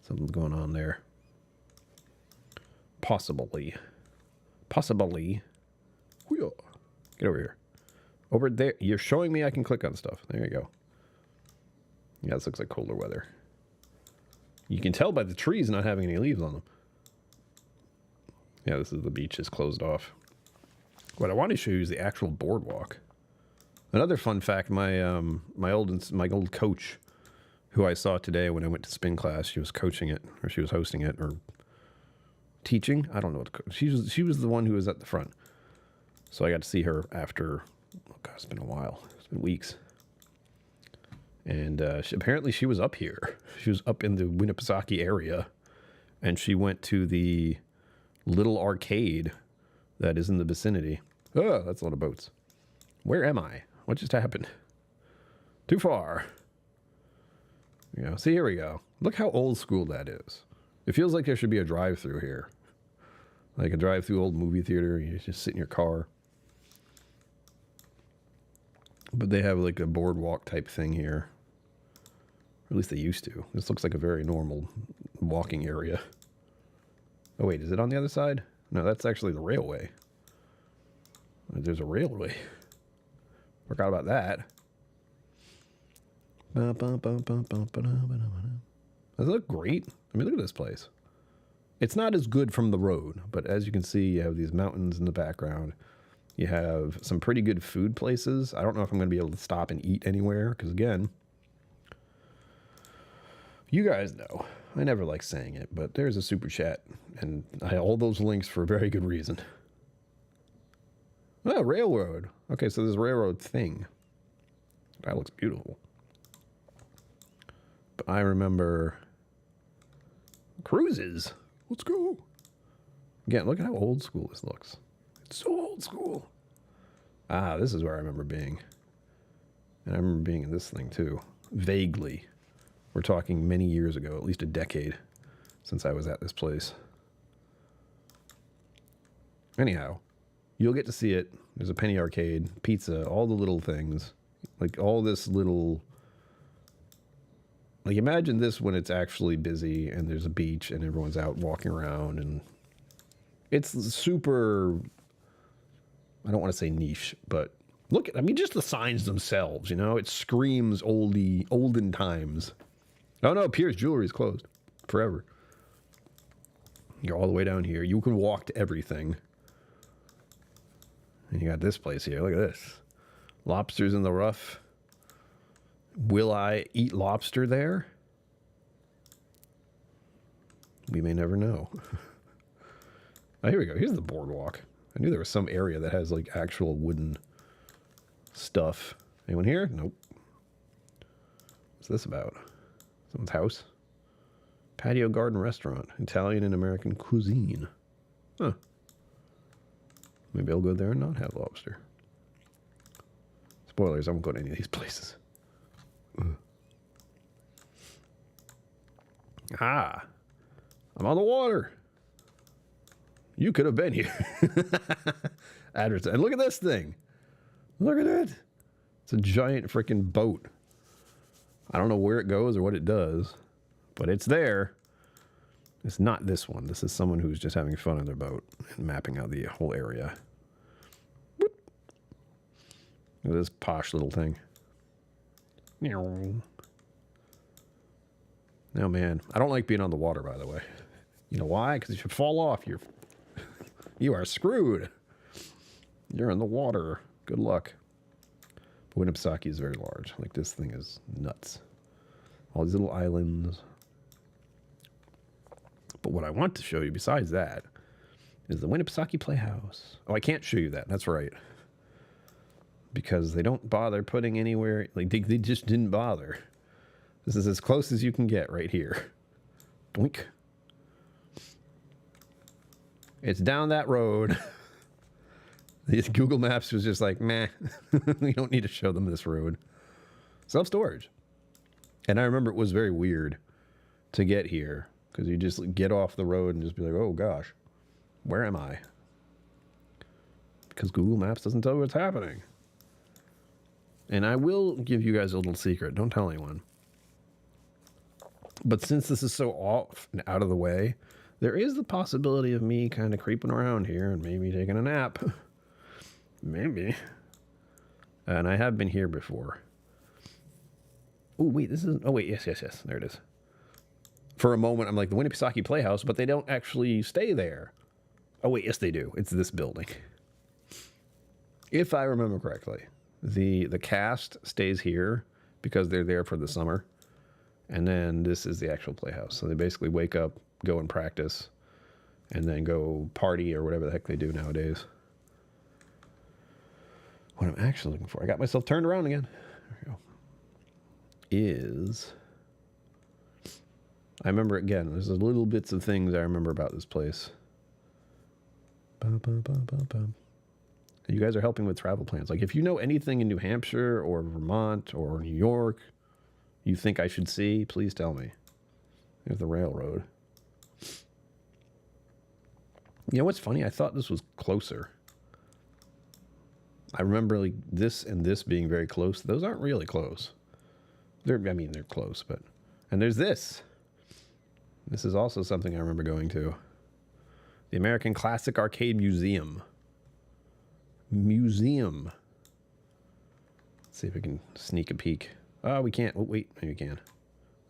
Something's going on there. Possibly. Possibly. Get over here. Over there. You're showing me I can click on stuff. There you go. Yeah, this looks like colder weather. You can tell by the trees not having any leaves on them. Yeah, this is the beach is closed off. What I want to show you is the actual boardwalk. Another fun fact, my old coach, who I saw today when I went to spin class, she was coaching it, or she was hosting it, or teaching. I don't know what she was the one who was at the front. So I got to see her after, oh God, it's been a while. It's been weeks. And apparently she was up here. She was up in the Winnipesaukee area, and she went to the little arcade that is in the vicinity. Oh, that's a lot of boats. Where am I? What just happened? Too far. You know, see, here we go. Look how old school that is. It feels like there should be a drive-through here. Like a drive-through old movie theater. You just sit in your car. But they have like a boardwalk type thing here. Or at least they used to. This looks like a very normal walking area. Oh wait, is it on the other side? No, that's actually the railway. There's a railway. Forgot about that. Does it look great? I mean, look at this place. It's not as good from the road, but as you can see, you have these mountains in the background. You have some pretty good food places. I don't know if I'm going to be able to stop and eat anywhere, because again, you guys know, I never like saying it, but there's a super chat, and I have all those links for a very good reason. Oh, railroad. Okay, so this railroad thing. That looks beautiful. But I remember cruises. Let's go. Again, look at how old school this looks. It's so old school. Ah, this is where I remember being. And I remember being in this thing too. Vaguely. We're talking many years ago, at least a decade since I was at this place. Anyhow, you'll get to see it. There's a penny arcade, pizza, all the little things. Like all this little... Like imagine this when it's actually busy and there's a beach and everyone's out walking around and... It's super... I don't want to say niche, but look at... I mean, just the signs themselves, you know? It screams olden times. Oh no, Pierce Jewelry is closed. Forever. You're all the way down here. You can walk to everything. And you got this place here. Look at this. Lobsters in the rough. Will I eat lobster there? We may never know. Oh, here we go. Here's the boardwalk. I knew there was some area that has like actual wooden stuff. Anyone here? Nope. What's this about? Someone's house? Patio garden restaurant. Italian and American cuisine. Huh. Maybe I'll go there and not have lobster. Spoilers, I won't go to any of these places. Ugh. Ah. I'm on the water. You could have been here. Address. And look at this thing. Look at it. It's a giant freaking boat. I don't know where it goes or what it does, but it's there. It's not this one. This is someone who's just having fun on their boat and mapping out the whole area. Whoop. Look at this posh little thing. Oh man, I don't like being on the water, by the way. You know why? Because if you fall off, you are screwed. You're in the water. Good luck. Winnipesaukee is very large. Like, this thing is nuts. All these little islands. But what I want to show you besides that is the Winnipesaukee Playhouse. Oh, I can't show you that. That's right. Because they don't bother putting anywhere. Like, they just didn't bother. This is as close as you can get right here. Boink. It's down that road. Google Maps was just like, meh. We don't need to show them this road. Self-storage. And I remember it was very weird to get here. Because you just get off the road and just be like, oh gosh, where am I? Because Google Maps doesn't tell you what's happening. And I will give you guys a little secret. Don't tell anyone. But since this is so off and out of the way, there is the possibility of me kind of creeping around here and maybe taking a nap. Maybe. And I have been here before. Oh, wait, this is... Oh, wait, yes. There it is. For a moment, I'm like, the Winnipesaukee Playhouse, but they don't actually stay there. Oh, wait, yes, they do. It's this building. If I remember correctly, the cast stays here because they're there for the summer. And then this is the actual playhouse. So they basically wake up, go and practice, and then go party or whatever the heck they do nowadays. What I'm actually looking for, I got myself turned around again. There we go. Is... I remember, again, there's little bits of things I remember about this place. You guys are helping with travel plans. Like, if you know anything in New Hampshire or Vermont or New York you think I should see, please tell me. There's the railroad. You know what's funny? I thought this was closer. I remember like this and this being very close. Those aren't really close. They're close, but... And there's this. This is also something I remember going to. The American Classic Arcade Museum. Let's see if we can sneak a peek. Oh, we can't. Oh, wait. Maybe we can.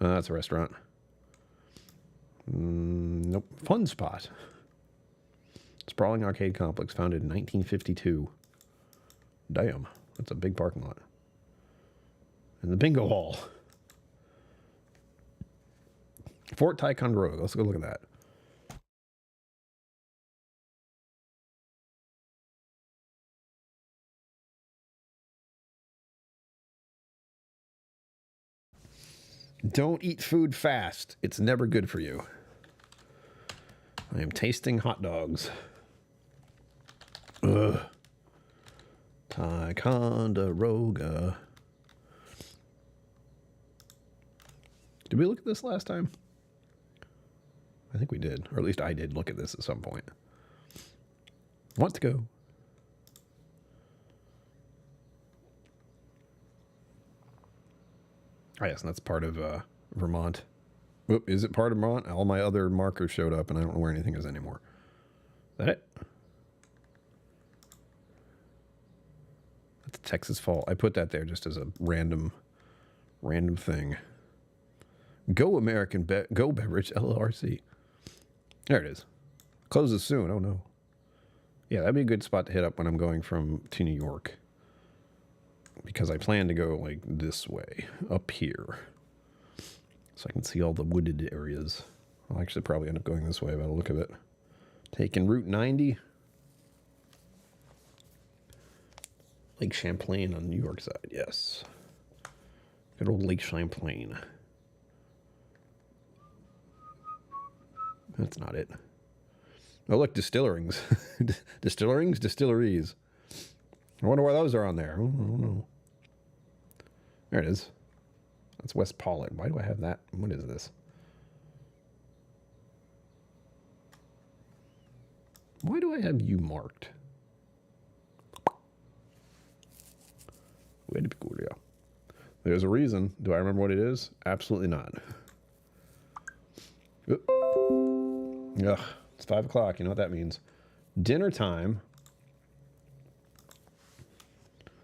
That's a restaurant. Nope. Fun Spot. Sprawling arcade complex founded in 1952. Damn. That's a big parking lot. And the bingo hall. Fort Ticonderoga. Let's go look at that. Don't eat food fast. It's never good for you. I am tasting hot dogs. Ugh. Ticonderoga. Did we look at this last time? I think we did. Or at least I did look at this at some point. Want to go. Oh, yes, and that's part of Vermont. Oop, is it part of Vermont? All my other markers showed up, and I don't know where anything is anymore. Is that it? That's Texas Fall. I put that there just as a random thing. Go American Go Beverage LLRC. There it is. Closes soon. Oh no. Yeah, that'd be a good spot to hit up when I'm going to New York. Because I plan to go like this way, up here. So I can see all the wooded areas. I'll actually probably end up going this way by the look of it. Taking Route 90. Lake Champlain on the New York side, yes. Good old Lake Champlain. That's not it. Oh, look, distillerings. Distilleries. I wonder why those are on there. I don't know. There it is. That's West Pollock. Why do I have that? What is this? Why do I have you marked? Way to be cool, yeah. There's a reason. Do I remember what it is? Absolutely not. Ugh, it's 5 o'clock. You know what that means. Dinner time.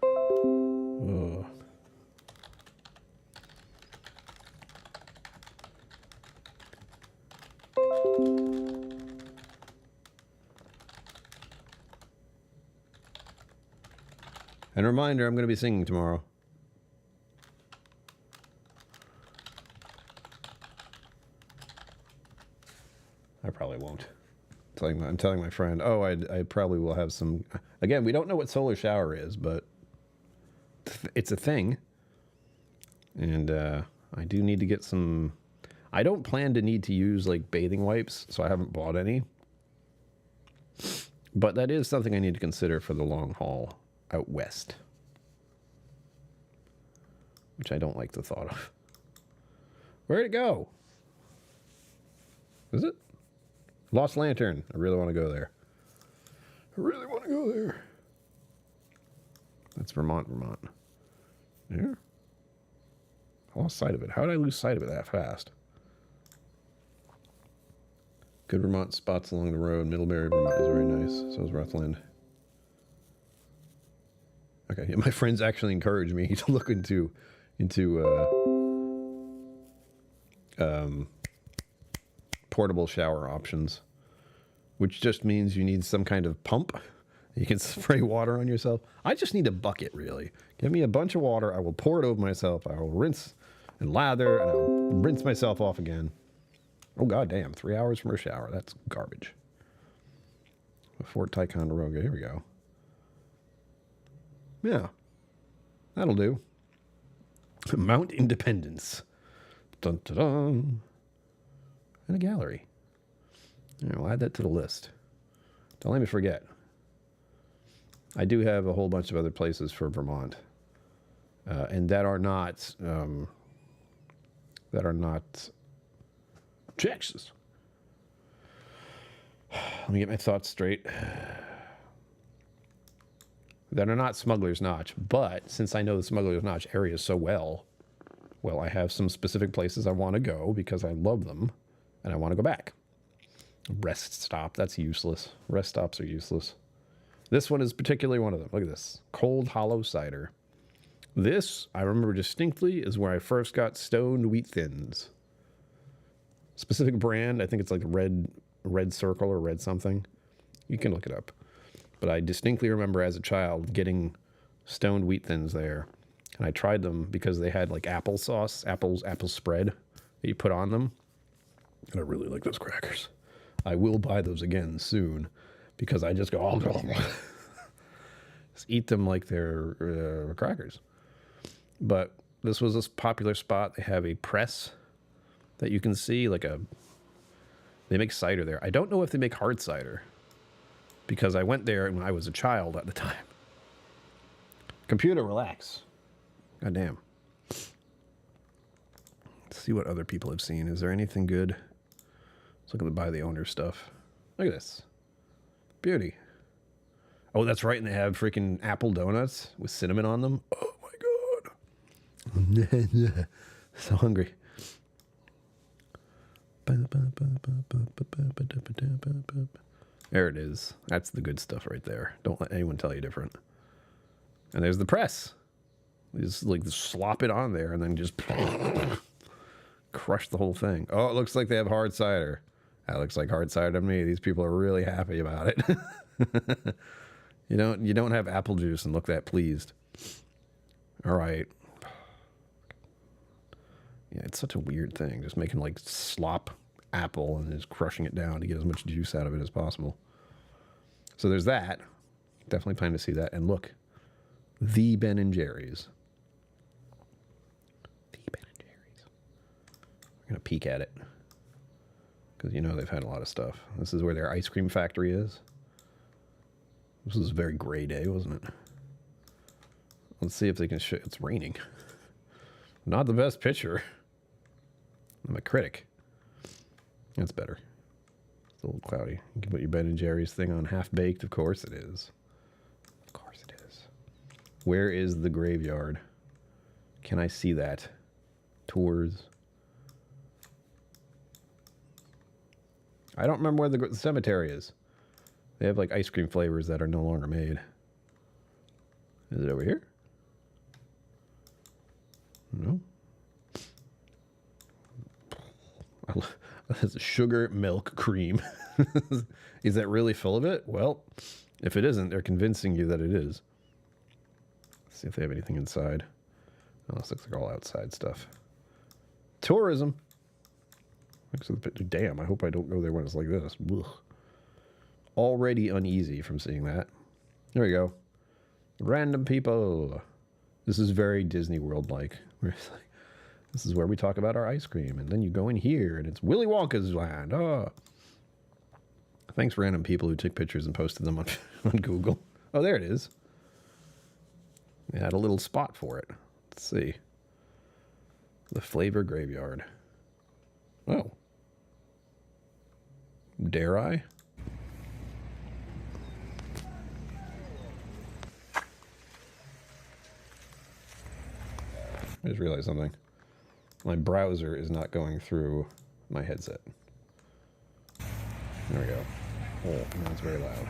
Ugh. And a reminder, I'm going to be singing tomorrow. I probably won't. I'm telling my friend, oh, I probably will have some... Again, we don't know what solar shower is, but it's a thing. And I do need to get some... I don't plan to need to use, like, bathing wipes, so I haven't bought any. But that is something I need to consider for the long haul out west. Which I don't like the thought of. Where'd it go? Is it? Lost Lantern. I really want to go there. I really want to go there. That's Vermont. Yeah. I lost sight of it. How did I lose sight of it that fast? Good Vermont spots along the road. Middlebury, Vermont is very nice. So is Rutland. Okay, yeah, my friends actually encouraged me to look into portable shower options, which just means you need some kind of pump. You can spray water on yourself. I just need a bucket, really. Give me a bunch of water. I will pour it over myself. I will rinse and lather, and I'll rinse myself off again. Oh, goddamn. 3 hours from a shower. That's garbage. Fort Ticonderoga. Here we go. Yeah. That'll do. Mount Independence. Dun, dun, dun. And a gallery. Yeah, we'll add that to the list. Don't let me forget. I do have a whole bunch of other places for Vermont. And that are not... Texas. Let me get my thoughts straight. That are not Smuggler's Notch, but since I know the Smuggler's Notch area so well, I have some specific places I want to go because I love them, and I want to go back. Rest stop, that's useless. Rest stops are useless. This one is particularly one of them. Look at this. Cold Hollow Cider. This, I remember distinctly, is where I first got stoned wheat thins. Specific brand, I think it's like red circle or red something. You can look it up. But I distinctly remember as a child getting stoned wheat thins there. And I tried them because they had like applesauce, apple spread that you put on them. And I really like those crackers. I will buy those again soon because I just go, oh, just eat them like they're crackers. But this was a popular spot. They have a press that you can see, they make cider there. I don't know if they make hard cider because I went there when I was a child at the time. Computer, relax. God damn. Let's see what other people have seen. Is there anything good? Let's look at the buy the owner stuff. Look at this. Beauty. Oh, that's right. And they have freaking apple donuts with cinnamon on them. Oh my God. So hungry. There it is. That's the good stuff right there. Don't let anyone tell you different. And there's the press. You just like slop it on there and then just crush the whole thing. Oh, it looks like they have hard cider. That looks like hard cider to me. These people are really happy about it. You don't have apple juice and look that pleased. All right. Yeah, it's such a weird thing. Just making like slop apple and just crushing it down to get as much juice out of it as possible. So there's that. Definitely plan to see that. And look, the Ben & Jerry's. The Ben & Jerry's. I'm going to peek at it. Because they've had a lot of stuff. This is where their ice cream factory is. This was a very gray day, wasn't it? Let's see if they can show. It's raining. Not the best picture. I'm a critic. That's better. It's a little cloudy. You can put your Ben & Jerry's thing on half-baked. Of course it is. Of course it is. Where is the graveyard? Can I see that? Tours. I don't remember where the cemetery is. They have like ice cream flavors that are no longer made. Is it over here? No. That's sugar milk cream. Is that really full of it? Well, if it isn't, they're convincing you that it is. See if they have anything inside. Oh, this looks like all outside stuff. Tourism. Damn, I hope I don't go there when it's like this. Ugh. Already uneasy from seeing that. There we go. Random people. This is very Disney World-like. This is where we talk about our ice cream. And then you go in here, and it's Willy Wonka's land. Oh. Thanks, random people who took pictures and posted them on, on Google. Oh, there it is. They had a little spot for it. Let's see. The Flavor Graveyard. Oh. Dare I? I just realized something. My browser is not going through my headset. There we go. Oh, now it's very loud.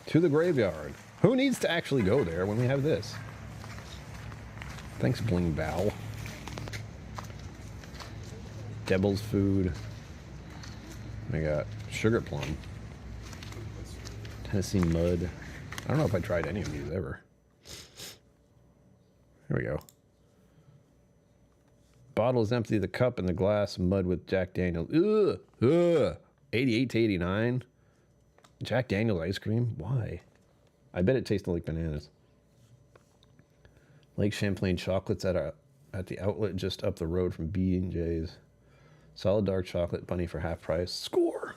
To the graveyard. Who needs to actually go there when we have this? Thanks, Bling Bow. Devil's food. I got sugar plum. Tennessee mud. I don't know if I tried any of these ever. Here we go. Bottle is empty, the cup and the glass, mud with Jack Daniels. Ugh! Ugh! 88 to 89? Jack Daniels ice cream? Why? I bet it tasted like bananas. Lake Champlain chocolates at the outlet just up the road from B&J's. Solid dark chocolate bunny for half price. Score!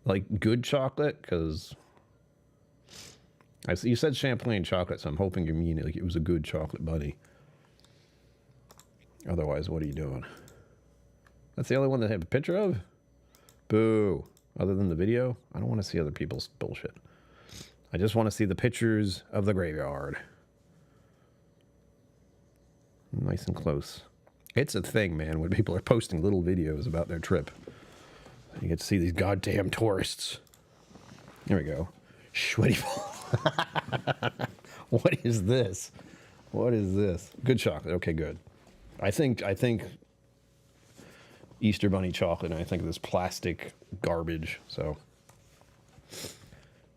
Like good chocolate? Because you said Champlain chocolate, so I'm hoping you mean like it was a good chocolate bunny. Otherwise, what are you doing? That's the only one that I have a picture of? Boo. Other than the video, I don't want to see other people's bullshit. I just want to see the pictures of the graveyard. Nice and close. It's a thing, man, when people are posting little videos about their trip. You get to see these goddamn tourists. There we go. Sweaty. What is this? What is this? Good chocolate. Okay, good. I think Easter Bunny chocolate, and I think of this plastic garbage. So,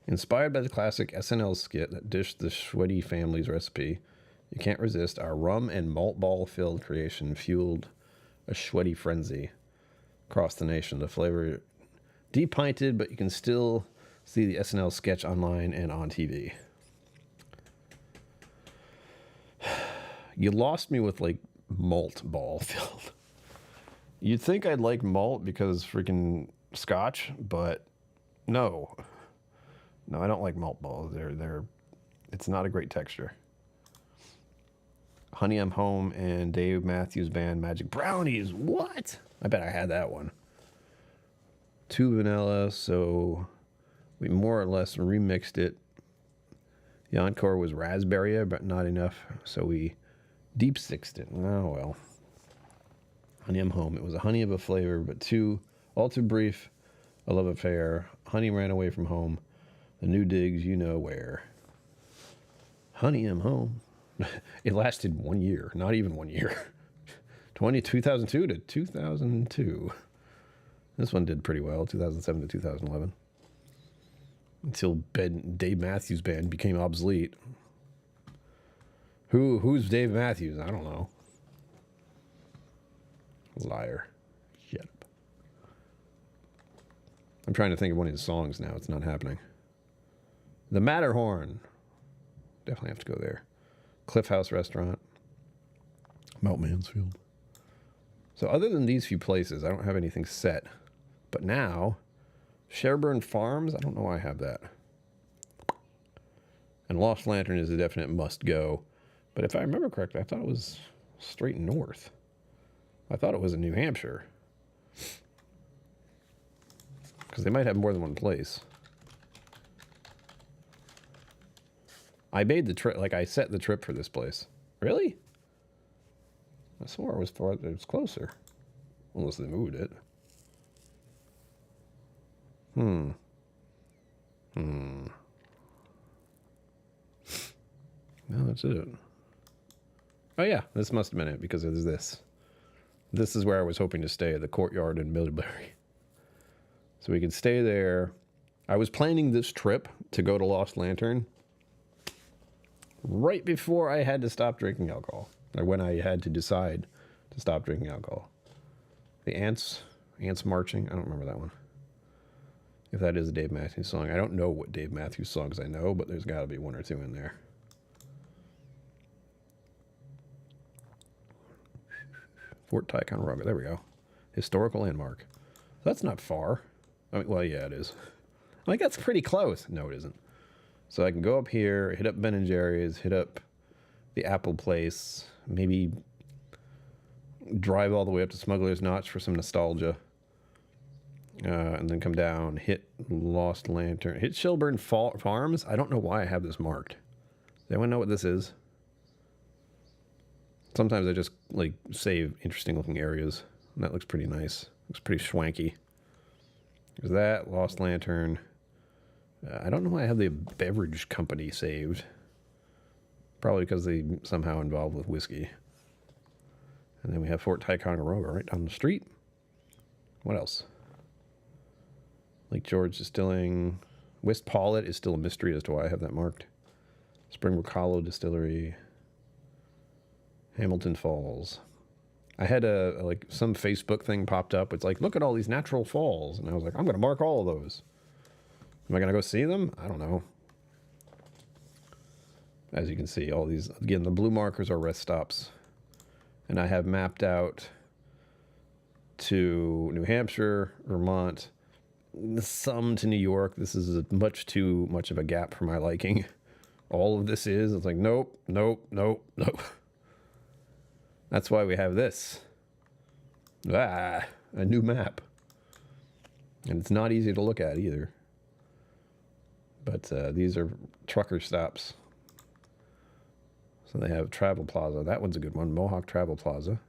inspired by the classic SNL skit that dished the Sweaty family's recipe, you can't resist our rum and malt ball filled creation fueled a sweaty frenzy across the nation. The flavor de-pinted, but you can still see the SNL sketch online and on TV. You lost me with like malt ball filled. You'd think I'd like malt because freaking Scotch, but no. No, I don't like malt balls. It's not a great texture. Honey, I'm Home and Dave Matthews Band Magic Brownies. What? I bet I had that one. 2 vanilla, so we more or less remixed it. The encore was raspberry, but not enough, so we deep sixed it. Oh, well. Honey, I'm Home. It was a honey of a flavor, but all too brief, a love affair. Honey ran away from home. The new digs, you know where. Honey, I'm Home. It lasted 1 year, not even 1 year. 2002 to 2002. This one did pretty well, 2007 to 2011. Until Dave Matthews Band became obsolete. Who's Dave Matthews? I don't know. Liar. Shut up. I'm trying to think of one of his songs now. It's not happening. The Matterhorn. Definitely have to go there. Cliff House Restaurant. Mount Mansfield. So other than these few places, I don't have anything set. But now, Sherburne Farms, I don't know why I have that. And Lost Lantern is a definite must go. But if I remember correctly, I thought it was straight north. I thought it was in New Hampshire. Because they might have more than one place. I made the trip, like I set the trip for this place. Really? I swore it was closer. Unless they moved it. No, that's it. Oh yeah, this must have been it because there's this. This is where I was hoping to stay, the Courtyard in Middlebury. So we could stay there. I was planning this trip to go to Lost Lantern right before I had to stop drinking alcohol, or when I had to decide to stop drinking alcohol. The ants marching. I don't remember that one. If that is a Dave Matthews song. I don't know what Dave Matthews songs I know, but there's got to be one or two in there. Fort Ticonderoga. There we go. Historical landmark. That's not far. I mean, well, yeah, it is. I'm like, that's pretty close. No, it isn't. So I can go up here, hit up Ben and Jerry's, hit up the Apple Place, maybe drive all the way up to Smuggler's Notch for some nostalgia. And then come down, hit Lost Lantern, hit Shelburne Farms. I don't know why I have this marked. Does anyone know what this is? Sometimes I just like save interesting looking areas. And that looks pretty nice. Looks pretty swanky. There's that, Lost Lantern. I don't know why I have the beverage company saved. Probably because they somehow involved with whiskey. And then we have Fort Ticonderoga right down the street. What else? Lake George Distilling. West Paulet is still a mystery as to why I have that marked. Springbrook Hollow Distillery. Hamilton Falls. I had some Facebook thing popped up. It's like, look at all these natural falls. And I was like, I'm going to mark all of those. Am I going to go see them? I don't know. As you can see, all these, again, the blue markers are rest stops. And I have mapped out to New Hampshire, Vermont, some to New York. This is much too much of a gap for my liking. All of this is, it's like, nope, nope, nope, nope. That's why we have this. A new map. And it's not easy to look at either. But these are trucker stops. So they have Travel Plaza. That one's a good one. Mohawk Travel Plaza.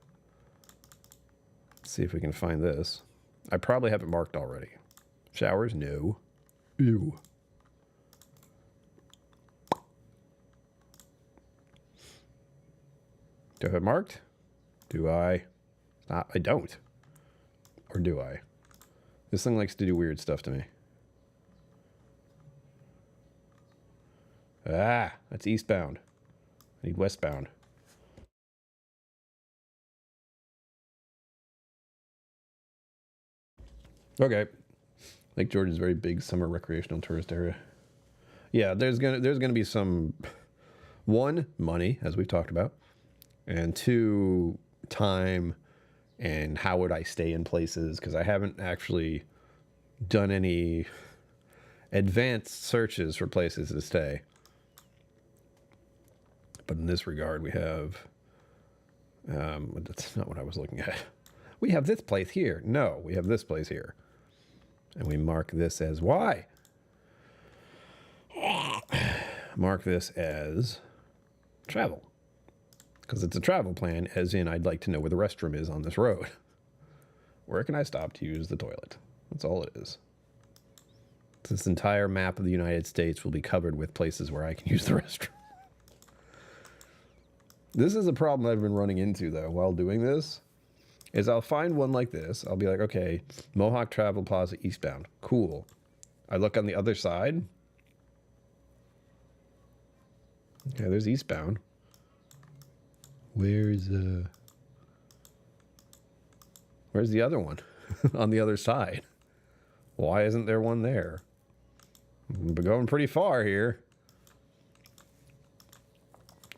Let's see if we can find this. I probably have it marked already. Showers? No. Ew. Do I have it marked? Do I? I don't. Or do I? This thing likes to do weird stuff to me. That's eastbound. I need westbound. Okay. Lake George is a very big summer recreational tourist area. Yeah, there's gonna be some, one, money, as we've talked about, and two, time, and how would I stay in places, because I haven't actually done any advanced searches for places to stay. But in this regard, we have, that's not what I was looking at. We have this place here. No, we have this place here. And we mark this as why? Mark this as travel. Because it's a travel plan, as in I'd like to know where the restroom is on this road. Where can I stop to use the toilet? That's all it is. This entire map of the United States will be covered with places where I can use the restroom. This is a problem I've been running into, though, while doing this, is I'll find one like this. I'll be like, okay, Mohawk Travel Plaza eastbound. Cool. I look on the other side. Okay, there's eastbound. Where's the other one? On the other side. Why isn't there one there? We're going pretty far here.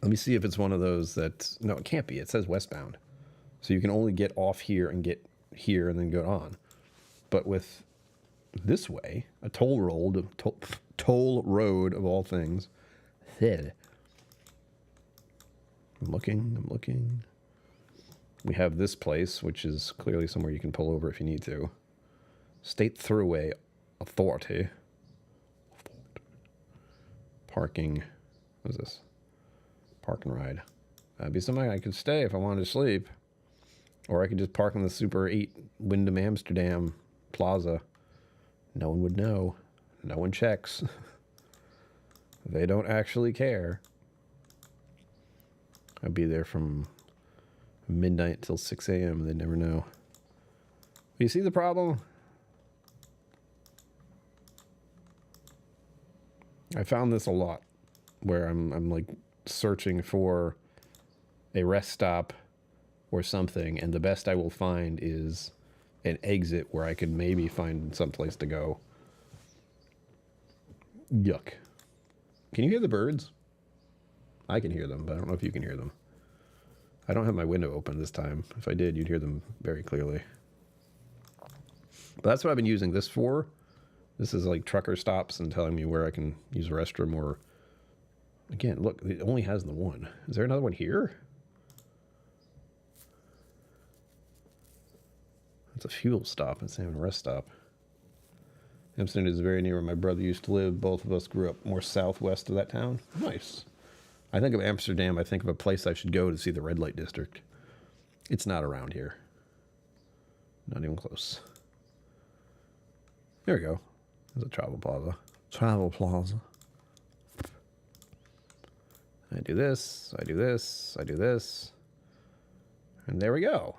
Let me see if it's one of those that... No, it can't be. It says westbound. So you can only get off here and get here and then go on. But with this way, a toll road of all things. I'm looking. We have this place, which is clearly somewhere you can pull over if you need to. State Thruway Authority. Parking. What is this? Park and ride. That'd be something I could stay if I wanted to sleep. Or I could just park in the Super 8 Wyndham Amsterdam Plaza. No one would know. No one checks. They don't actually care. I'd be there from midnight till 6 a.m. They'd never know. You see the problem? I found this a lot. Where I'm like searching for a rest stop or something, and the best I will find is an exit where I can maybe find someplace to go. Yuck. Can you hear the birds? I can hear them, but I don't know if you can hear them. I don't have my window open this time. If I did, you'd hear them very clearly. But that's what I've been using this for. This is like trucker stops and telling me where I can use a restroom or... Again, look, it only has the one. Is there another one here? It's a fuel stop. It's not even a rest stop. Amsterdam is very near where my brother used to live. Both of us grew up more southwest of that town. Nice. I think of Amsterdam, I think of a place I should go to see the red light district. It's not around here. Not even close. There we go. There's a travel plaza. Travel plaza. I do this, I do this, I do this. And there we go.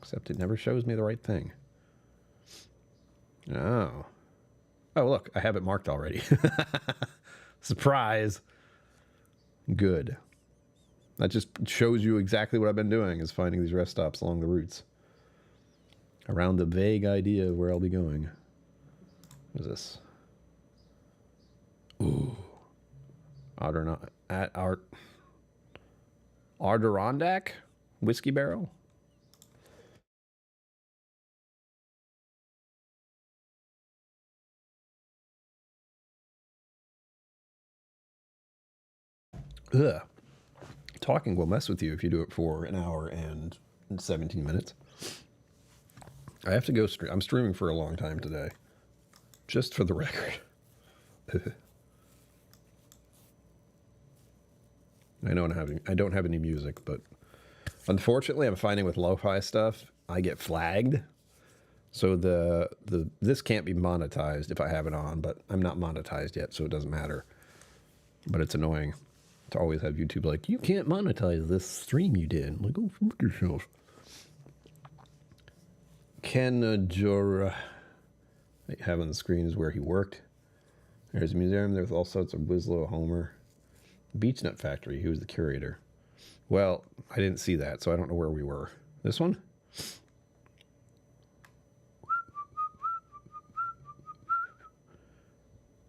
Except it never shows me the right thing. Oh. Oh, look, I have it marked already. Surprise. Good. That just shows you exactly what I've been doing, is finding these rest stops along the routes. Around the vague idea of where I'll be going. What is this? Ooh. Adirondack whiskey barrel. Ugh. Talking will mess with you if you do it for an hour and 17 minutes. I have to go stream. I'm streaming for a long time today. Just for the record. I don't have any music, but unfortunately I'm finding with lo-fi stuff, I get flagged. So this can't be monetized if I have it on, but I'm not monetized yet, so it doesn't matter. But it's annoying to always have YouTube like, you can't monetize this stream you did. I'm like, oh, fuck yourself. Ken Jora, I have on the screen is where he worked. There's a museum there with all sorts of Winslow Homer. Beech Nut Factory, he was the curator. Well, I didn't see that, so I don't know where we were. This one?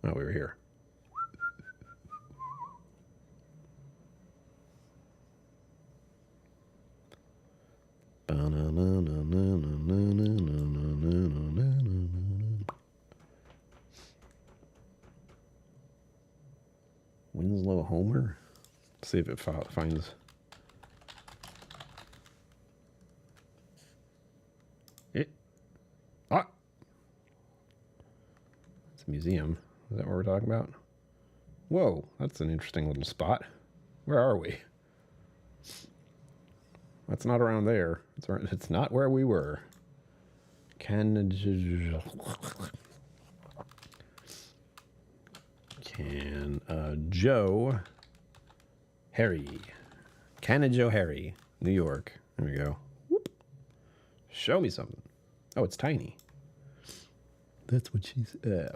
Oh, we were here. Winslow Homer? Let's see if it finds... it. Ah! It's a museum. Is that what we're talking about? Whoa, that's an interesting little spot. Where are we? That's not around there. It's not where we were. Joe Harry. Joe Harry, New York. There we go. Whoop. Show me something. Oh, it's tiny. That's what she said.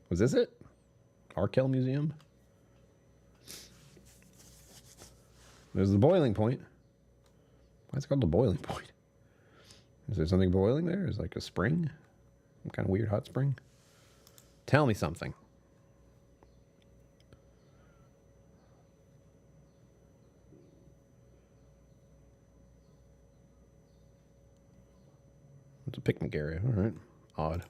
Was this it? Arkell Museum? There's the boiling point. Why is it called the boiling point? Is there something boiling there? Is it like a spring? Some kind of weird hot spring? Tell me something. It's a picnic area. All right. Odd.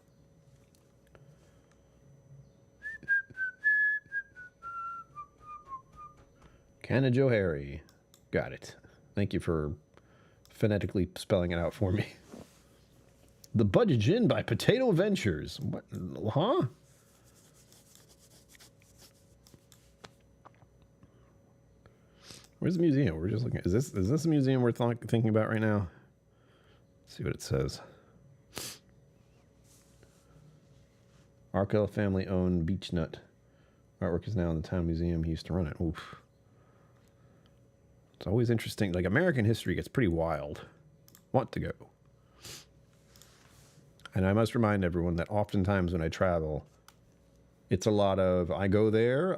Joe Harry. Got it. Thank you for phonetically spelling it out for me. The Budget Gin by Potato Ventures. What? Huh? Where's the museum? We're just looking at... Is this a museum we're thinking about right now? Let's see what it says. Arkell family-owned Beech Nut. Artwork is now in the town museum. He used to run it. Oof. It's always interesting. Like, American history gets pretty wild. Want to go. And I must remind everyone that oftentimes when I travel, It's a lot of, I go there,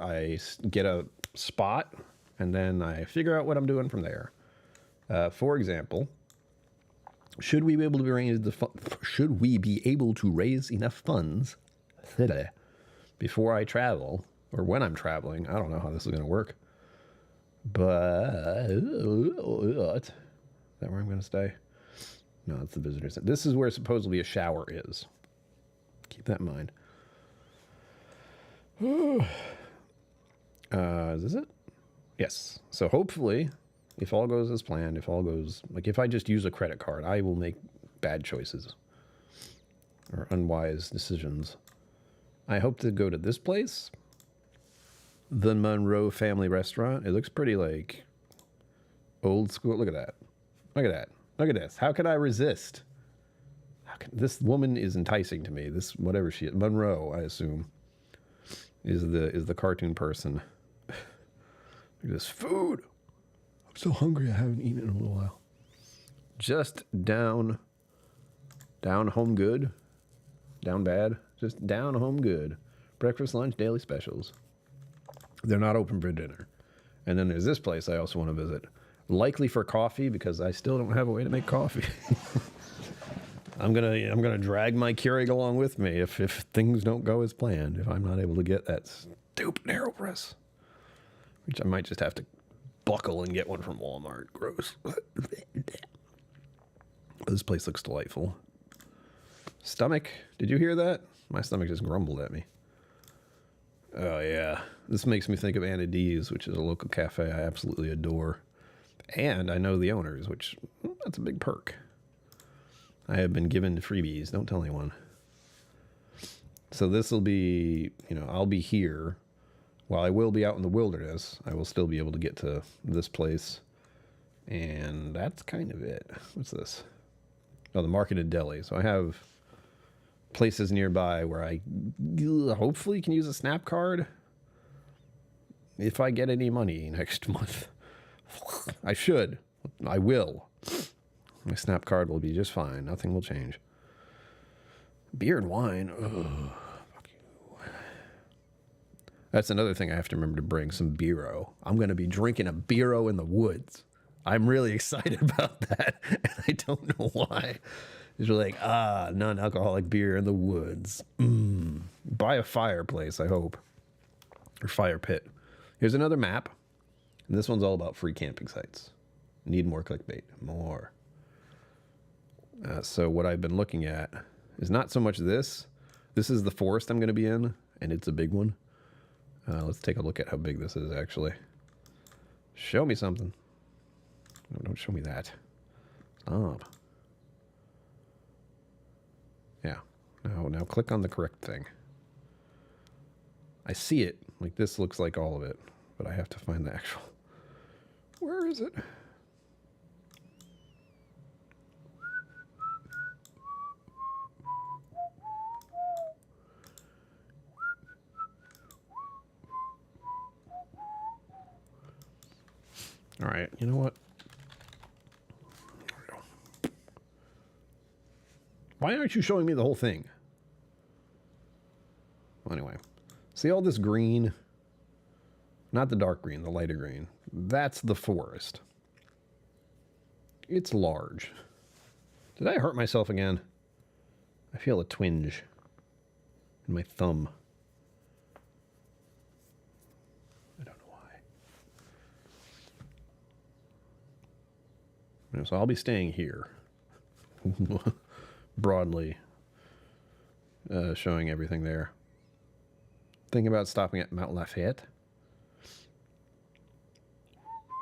get a spot, and then I figure out what I'm doing from there. For example, should we be able to raise enough funds before I travel, or when I'm traveling? I don't know how this is going to work. But is that where I'm going to stay? No, it's the visitor center. This is where supposedly a shower is. Keep that in mind. Is this it? Yes. So hopefully, if all goes as planned, if I just use a credit card, I will make bad choices or unwise decisions. I hope to go to this place, the Monroe Family Restaurant. It looks pretty like old school. Look at that. Look at that. Look at this. How could I resist? This woman is enticing to me. This, whatever she is, Monroe, I assume, is the cartoon person. Look at this food. I'm so hungry. I haven't eaten in a little while. Just down home good, down bad. Just down home good. Breakfast, lunch, daily specials. They're not open for dinner. And then there's this place I also want to visit. Likely for coffee, because I still don't have a way to make coffee. I'm gonna drag my Keurig along with me if things don't go as planned. If I'm not able to get that stupid AeroPress, which I might just have to buckle and get one from Walmart. Gross. This place looks delightful. Stomach, did you hear that? My stomach just grumbled at me. Oh yeah, this makes me think of Anna D's, which is a local cafe I absolutely adore. And I know the owners, which, that's a big perk. I have been given freebies. Don't tell anyone. So this will be, I'll be here. While I will be out in the wilderness, I will still be able to get to this place. And that's kind of it. What's this? Oh, the Marketed Deli. So I have places nearby where I hopefully can use a Snap card if I get any money next month. I should. I will. My Snap card will be just fine. Nothing will change. Beer and wine. Ugh, fuck you. That's another thing I have to remember to bring. Some beero. I'm going to be drinking a beero in the woods. I'm really excited about that. And I don't know why. It's like, non-alcoholic beer in the woods. By a fireplace, I hope. Or fire pit. Here's another map. And this one's all about free camping sites. Need more clickbait. More. So what I've been looking at is not so much this. This is the forest I'm going to be in, and it's a big one. Let's take a look at how big this is, actually. Show me something. No, don't show me that. Stop. Yeah. Now click on the correct thing. I see it. Like, this looks like all of it, but I have to find the actual... Where is it? All right, you know what? Why aren't you showing me the whole thing? Well, anyway, see all this green? Not the dark green, the lighter green. That's the forest. It's large. Did I hurt myself again? I feel a twinge in my thumb. I don't know why. So I'll be staying here. Broadly showing everything there. Thinking about stopping at Mount Lafayette.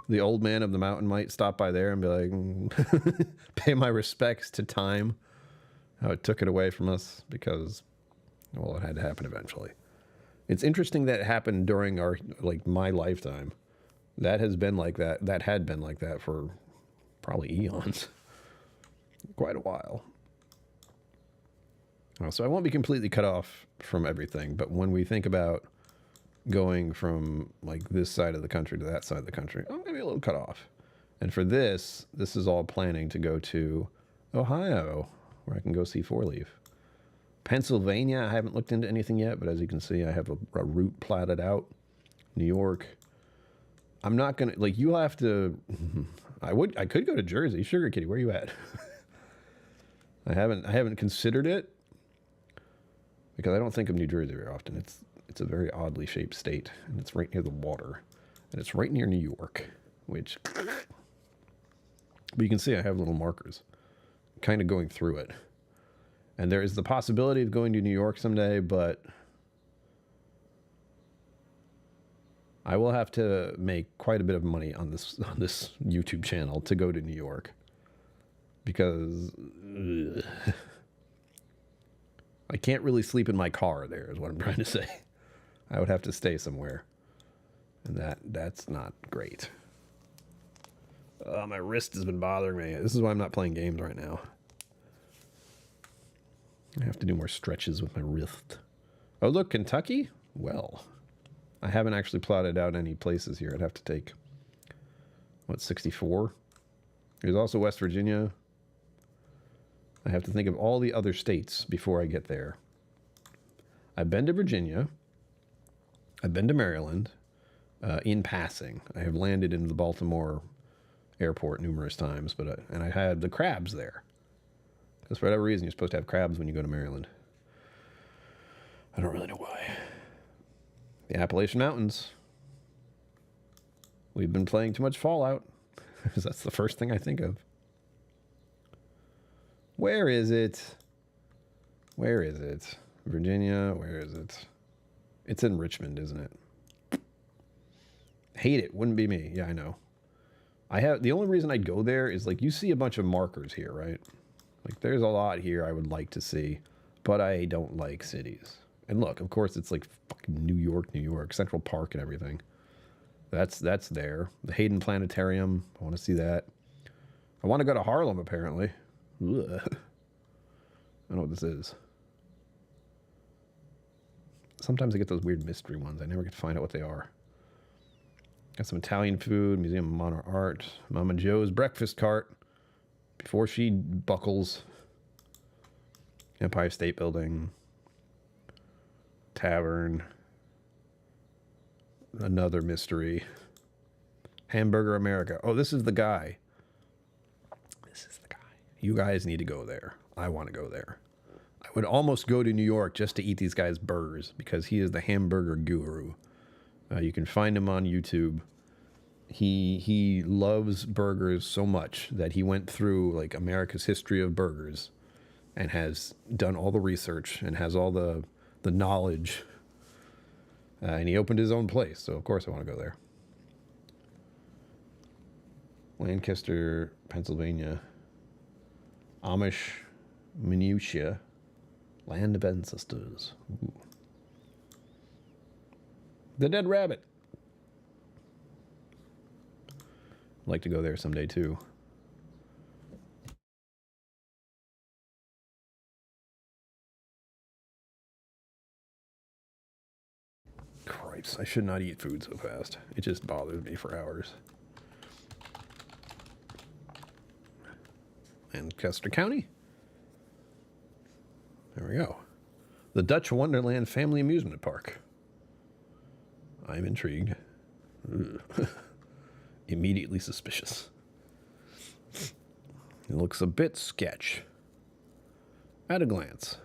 The old man of the mountain might stop by there and be like, pay my respects to time. How it took it away from us because, well, it had to happen eventually. It's interesting that it happened during my lifetime. That has been like that. That had been like that for probably eons. Quite a while. So I won't be completely cut off from everything, but when we think about going from like this side of the country to that side of the country, I'm going to be a little cut off. And for this is all planning to go to Ohio, where I can go see Four Leaf. Pennsylvania, I haven't looked into anything yet, but as you can see, I have a route platted out. New York. I'm not gonna like. You'll have to. I could go to Jersey. Sugar Kitty, where are you at? I haven't considered it because I don't think of New Jersey very often. It's a very oddly shaped state, and it's right near the water, and it's right near New York, which. But you can see I have little markers, kind of going through it. And there is the possibility of going to New York someday, but I will have to make quite a bit of money on this YouTube channel to go to New York. Because I can't really sleep in my car there is what I'm trying to say. I would have to stay somewhere. And that's not great. My wrist has been bothering me. This is why I'm not playing games right now. I have to do more stretches with my wrist. Oh, look, Kentucky? Well, I haven't actually plotted out any places here. I'd have to take, what, 64? There's also West Virginia. I have to think of all the other states before I get there. I've been to Virginia. I've been to Maryland. In passing. I have landed in the Baltimore airport numerous times, but and I had the crabs there. Because for whatever reason, you're supposed to have crabs when you go to Maryland. I don't really know why. The Appalachian Mountains. We've been playing too much Fallout. Because that's the first thing I think of. Where is it? Where is it? Virginia, where is it? It's in Richmond, isn't it? Hate it. Wouldn't be me. Yeah, I know. The only reason I'd go there is, like, you see a bunch of markers here, right? Like, there's a lot here I would like to see, but I don't like cities. And look, of course, it's like fucking New York, Central Park and everything. That's there. The Hayden Planetarium, I want to see that. I want to go to Harlem, apparently. Ugh. I don't know what this is. Sometimes I get those weird mystery ones. I never get to find out what they are. Got some Italian food, Museum of Modern Art, Mama Joe's breakfast cart. Before she buckles. Empire State Building. Tavern. Another mystery. Hamburger America. Oh, this is the guy. This is the guy. You guys need to go there. I want to go there. I would almost go to New York just to eat these guys' burgers because he is the hamburger guru. You can find him on YouTube. He loves burgers so much that he went through like America's history of burgers and has done all the research and has all the knowledge. And he opened his own place, so of course I want to go there. Lancaster, Pennsylvania. Amish minutia. Land of ancestors. Ooh. The Dead Rabbit. I'd like to go there someday too. Christ, I should not eat food so fast. It just bothers me for hours. Lancaster County. There we go. The Dutch Wonderland Family Amusement Park. I'm intrigued. Immediately suspicious. It looks a bit sketch. At a glance.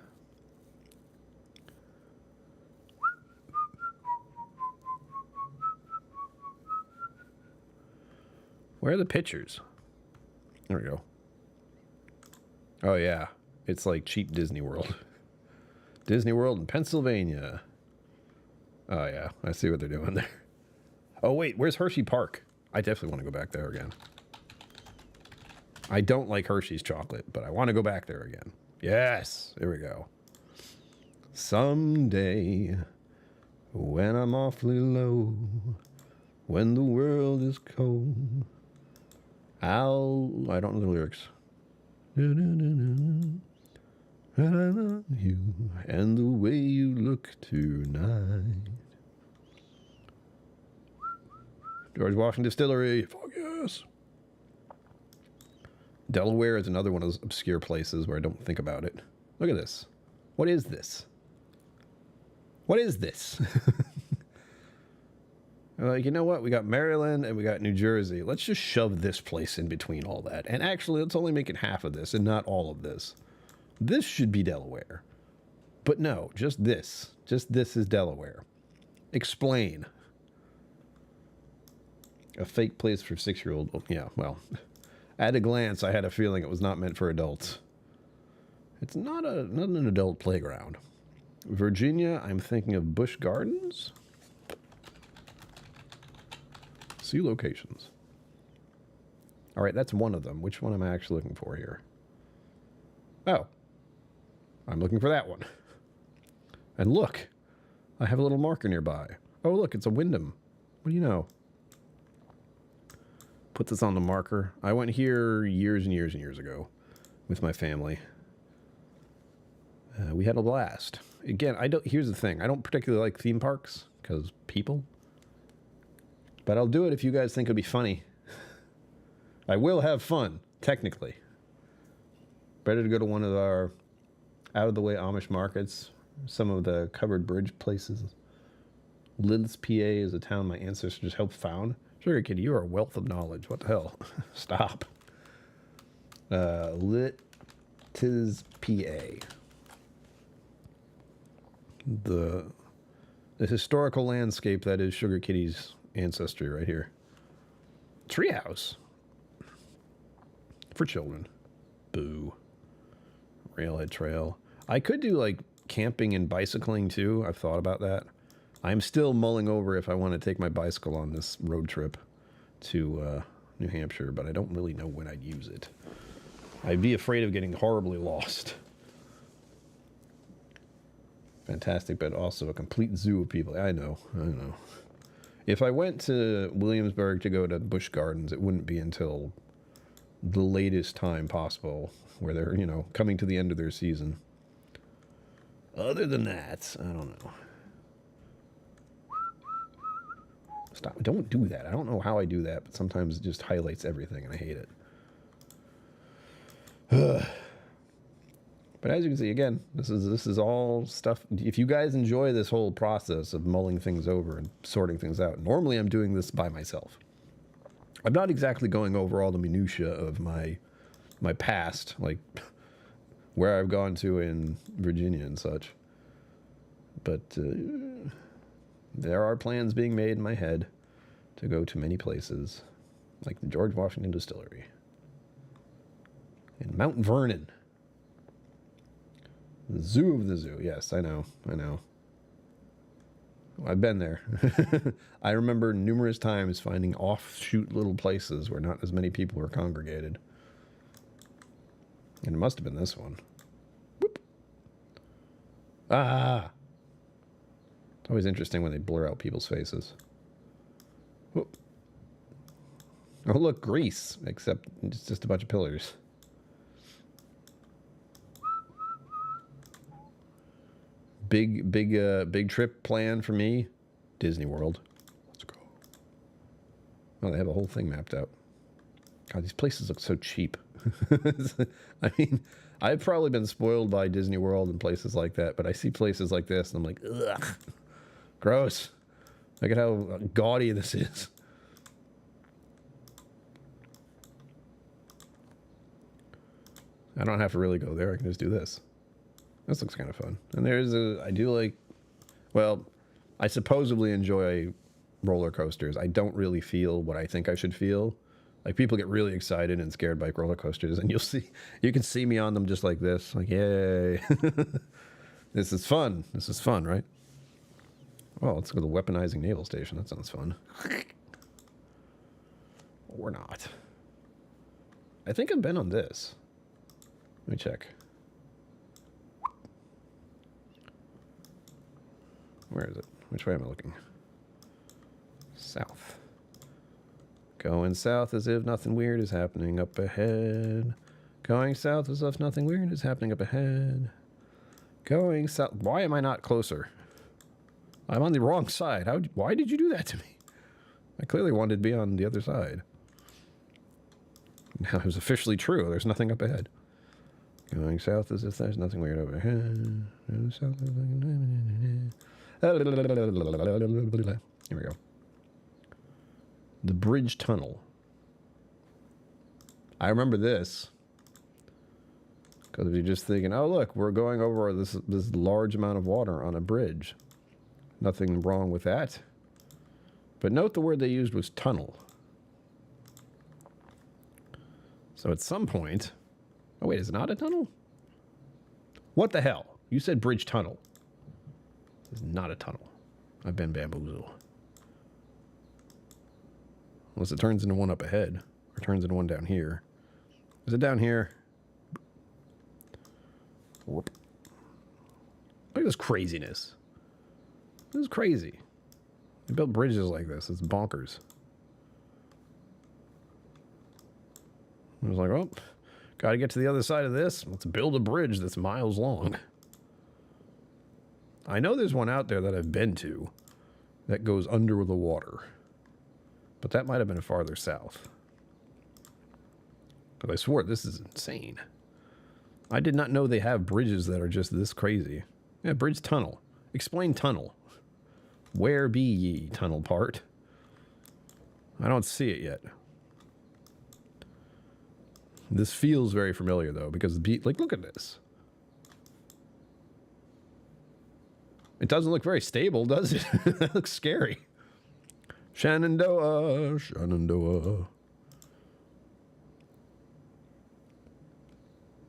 Where are the pictures? There we go. Oh yeah. It's like cheap Disney World. Disney World in Pennsylvania. Oh yeah, I see what they're doing there. Oh wait, where's Hershey Park? I definitely want to go back there again. I don't like Hershey's chocolate, but I want to go back there again. Yes, there we go. Someday, when I'm awfully low, when the world is cold, I don't know the lyrics. I love you and the way you look tonight. George Washington Distillery. Fuck yes. Delaware is another one of those obscure places where I don't think about it. Look at this. What is this? What is this? Like, you know what? We got Maryland and we got New Jersey. Let's just shove this place in between all that. And actually, let's only make it half of this and not all of this. This should be Delaware. But no, just this. Just this is Delaware. Explain. A fake place for 6-year-old. Well, yeah, well, at a glance, I had a feeling it was not meant for adults. It's not an adult playground. Virginia, I'm thinking of Busch Gardens. See locations. All right, that's one of them. Which one am I actually looking for here? Oh, I'm looking for that one. And look, I have a little marker nearby. Oh, look, it's a Wyndham. What do you know? Put this on the marker. I went here years and years and years ago with my family. We had a blast. Again, here's the thing. I don't particularly like theme parks because people. But I'll do it if you guys think it'll be funny. I will have fun, technically. Better to go to one of our out-of-the-way Amish markets, some of the covered bridge places. Lillis, PA is a town my ancestors helped found. Sugar Kitty, you are a wealth of knowledge. What the hell? Stop. Littis, PA. The historical landscape that is Sugar Kitty's ancestry right here. Treehouse. For children. Boo. Railhead Trail. I could do like camping and bicycling too. I've thought about that. I'm still mulling over if I want to take my bicycle on this road trip to New Hampshire, but I don't really know when I'd use it. I'd be afraid of getting horribly lost. Fantastic, but also a complete zoo of people. I know. If I went to Williamsburg to go to Busch Gardens, it wouldn't be until the latest time possible where they're, coming to the end of their season. Other than that, I don't know. Stop. Don't do that. I don't know how I do that, but sometimes it just highlights everything and I hate it. But as you can see, again, this is all stuff. If you guys enjoy this whole process of mulling things over and sorting things out, normally I'm doing this by myself. I'm not exactly going over all the minutia of my past, like where I've gone to in Virginia and such. But there are plans being made in my head to go to many places, like the George Washington Distillery and Mount Vernon. The zoo of the zoo. Yes, I know. I've been there. I remember numerous times finding offshoot little places where not as many people were congregated. And it must have been this one. Whoop. Ah! It's always interesting when they blur out people's faces. Whoop. Oh, look, Greece. Except it's just a bunch of pillars. Big trip plan for me. Disney World. Let's go. Oh, they have a whole thing mapped out. God, these places look so cheap. I mean, I've probably been spoiled by Disney World and places like that, but I see places like this and I'm like, ugh, gross. Look at how gaudy this is. I don't have to really go there. I can just do this. This looks kind of fun. And I supposedly enjoy roller coasters. I don't really feel what I think I should feel. Like, people get really excited and scared by roller coasters, and you can see me on them just like this. Like, yay. This is fun. This is fun, right? Well, let's go to the weaponizing naval station. That sounds fun. Or not. I think I've been on this. Let me check. Where is it? Which way am I looking? South. Going south as if nothing weird is happening up ahead. Going south as if nothing weird is happening up ahead. Going south. Why am I not closer? I'm on the wrong side. Why did you do that to me? I clearly wanted to be on the other side. Now it was officially true. There's nothing up ahead. Going south as if there's nothing weird over here. South is here we go. The bridge tunnel. I remember this. Because if you're just thinking, oh look, we're going over this large amount of water on a bridge. Nothing wrong with that. But note the word they used was tunnel. So at some point... Oh wait, is it not a tunnel? What the hell? You said bridge tunnel. It's not a tunnel. I've been bamboozled. Unless it turns into one up ahead. Or turns into one down here. Is it down here? Whoop. Look at this craziness. This is crazy. They built bridges like this. It's bonkers. I was like, oh, gotta get to the other side of this. Let's build a bridge that's miles long. I know there's one out there that I've been to that goes under the water. But that might have been farther south. Because I swore this is insane. I did not know they have bridges that are just this crazy. Yeah, bridge tunnel. Explain tunnel. Where be ye, tunnel part? I don't see it yet. This feels very familiar, though, because like, look at this. It doesn't look very stable, does it? That looks scary. Shenandoah, Shenandoah.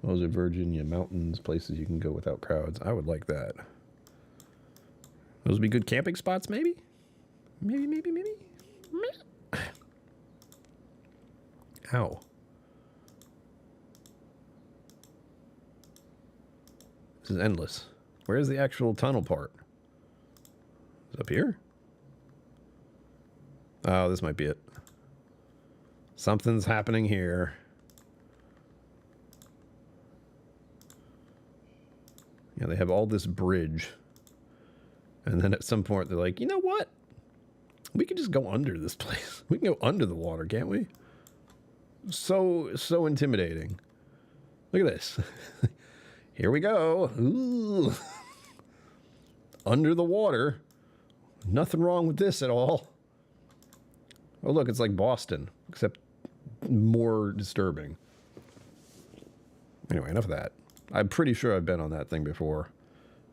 Those are Virginia mountains, places you can go without crowds. I would like that. Those would be good camping spots, maybe? Maybe. Ow. This is endless. Where's the actual tunnel part? Is it up here? Oh, this might be it. Something's happening here. Yeah, they have all this bridge. And then at some point they're like, you know what? We can just go under this place. We can go under the water, can't we? So intimidating. Look at this. Here we go. Ooh. Under the water. Nothing wrong with this at all. Oh, look, it's like Boston, except more disturbing. Anyway, enough of that. I'm pretty sure I've been on that thing before.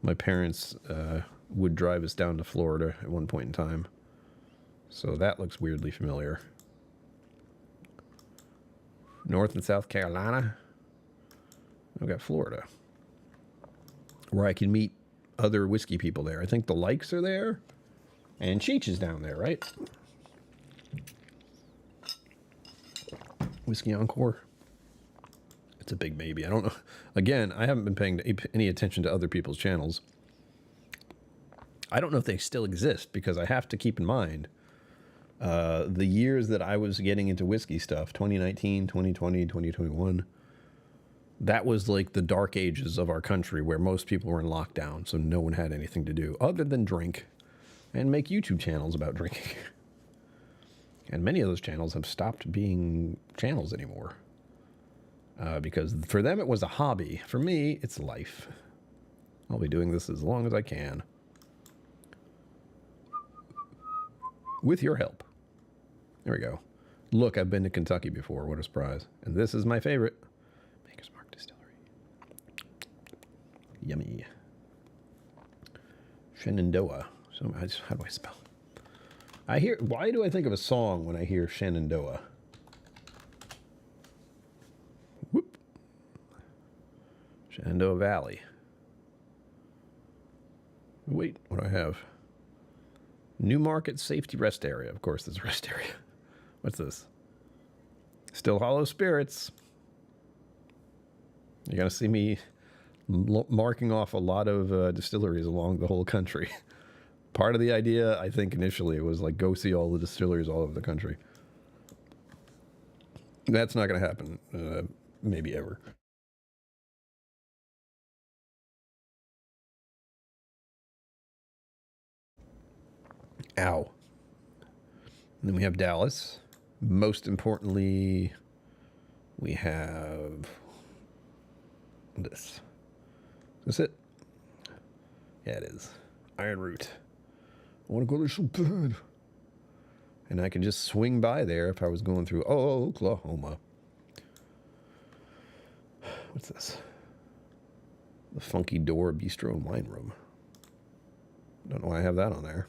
My parents would drive us down to Florida at one point in time. So that looks weirdly familiar. North and South Carolina. I've got Florida. Where I can meet other whiskey people there. I think the Likes are there. And Cheech is down there, right? Whiskey Encore. It's a big maybe. I don't know. Again, I haven't been paying any attention to other people's channels. I don't know if they still exist because I have to keep in mind the years that I was getting into whiskey stuff, 2019, 2020, 2021. That was like the dark ages of our country where most people were in lockdown, so no one had anything to do other than drink and make YouTube channels about drinking. And many of those channels have stopped being channels anymore. Because for them it was a hobby. For me, it's life. I'll be doing this as long as I can. With your help. There we go. Look, I've been to Kentucky before. What a surprise. And this is my favorite. Maker's Mark Distillery. Yummy. Shenandoah. So, how do I spell? Why do I think of a song when I hear Shenandoah? Whoop. Shenandoah Valley. Wait, what do I have? New Market Safety Rest Area. Of course, there's a rest area. What's this? Still Hollow Spirits. You're going to see me marking off a lot of distilleries along the whole country. Part of the idea, I think, initially was like go see all the distilleries all over the country. That's not going to happen, maybe ever. Ow. And then we have Dallas. Most importantly, we have This. Is this it? Yeah, it is. Iron Root. I want to go there so bad. And I can just swing by there if I was going through, Oklahoma. What's this? The Funky Door Bistro and Wine Room. Don't know why I have that on there.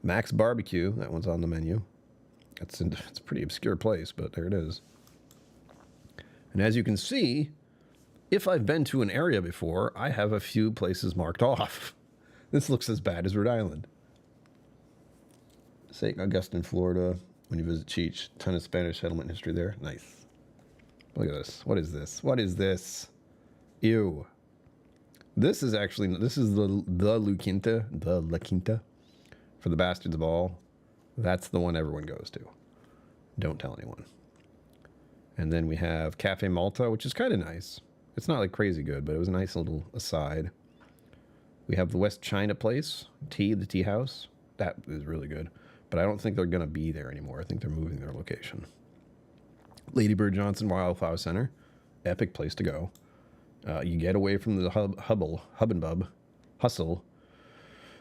Max Barbecue. That one's on the menu. It's a pretty obscure place, but there it is. And as you can see, if I've been to an area before, I have a few places marked off. This looks as bad as Rhode Island. St. Augustine, Florida. When you visit Cheech, ton of Spanish settlement history there. Nice. Look at this. What is this? What is this? Ew. This is the La Quinta for the Bastards Ball. That's the one everyone goes to. Don't tell anyone. And then we have Cafe Malta, which is kind of nice. It's not like crazy good, but it was a nice little aside. We have the West China Place, the tea house. That is really good. But I don't think they're going to be there anymore. I think they're moving their location. Lady Bird Johnson Wildflower Center. Epic place to go. You get away from the hustle.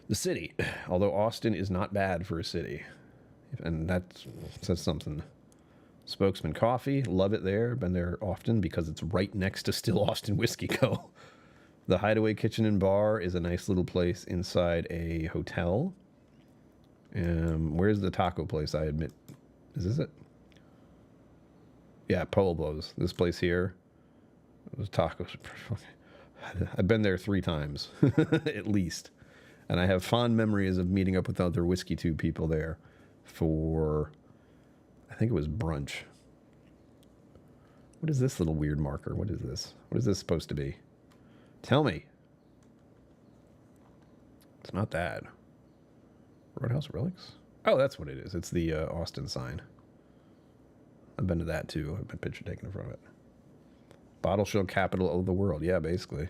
The city. Although Austin is not bad for a city. And that says something. Spokesman Coffee. Love it there. Been there often because it's right next to Still Austin Whiskey Co. The Hideaway Kitchen and Bar is a nice little place inside a hotel. Where's the taco place? I admit, is this it? Yeah, Pueblos. This place here. Those tacos. I've been there 3 times, at least, and I have fond memories of meeting up with other Whiskey Tube people there for, I think it was brunch. What is this little weird marker? What is this? What is this supposed to be? Tell me. It's not that. Roadhouse Relics? Oh, that's what it is. It's the Austin sign. I've been to that too. I've been picture taken in front of it. Bottle Show capital of the world. Yeah, basically.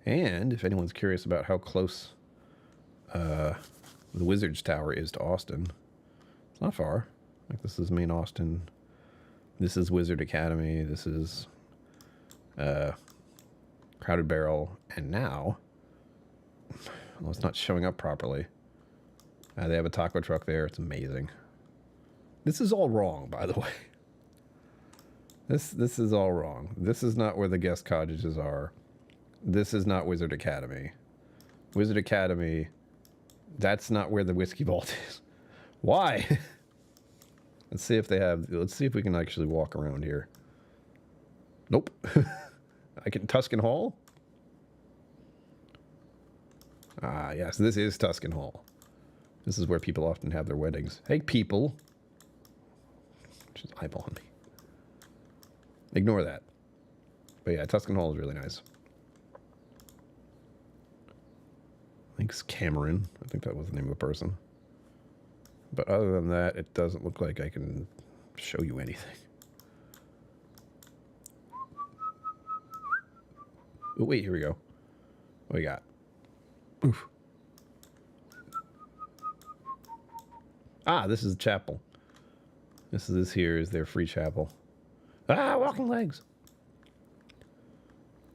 And if anyone's curious about how close the Wizards Tower is to Austin, it's not far. Like, this is main Austin. This is Wizard Academy. This is Crowded Barrel. And now, well, it's not showing up properly. They have a taco truck there. It's amazing. This is all wrong, by the way. This is all wrong. This is not where the guest cottages are. This is not Wizard Academy. Wizard Academy, that's not where the Whiskey Vault is. Why? Let's see if we can actually walk around here. Nope. I can Tuscan Hall? Ah, yes, this is Tuscan Hall. This is where people often have their weddings. Hey, people. She's eyeballing me. Ignore that. But yeah, Tuscan Hall is really nice. I think it's Cameron. I think that was the name of the person. But other than that, it doesn't look like I can show you anything. Oh, wait, here we go. What we got? Oof. Ah, this is the chapel. This here is their free chapel. Ah, walking legs.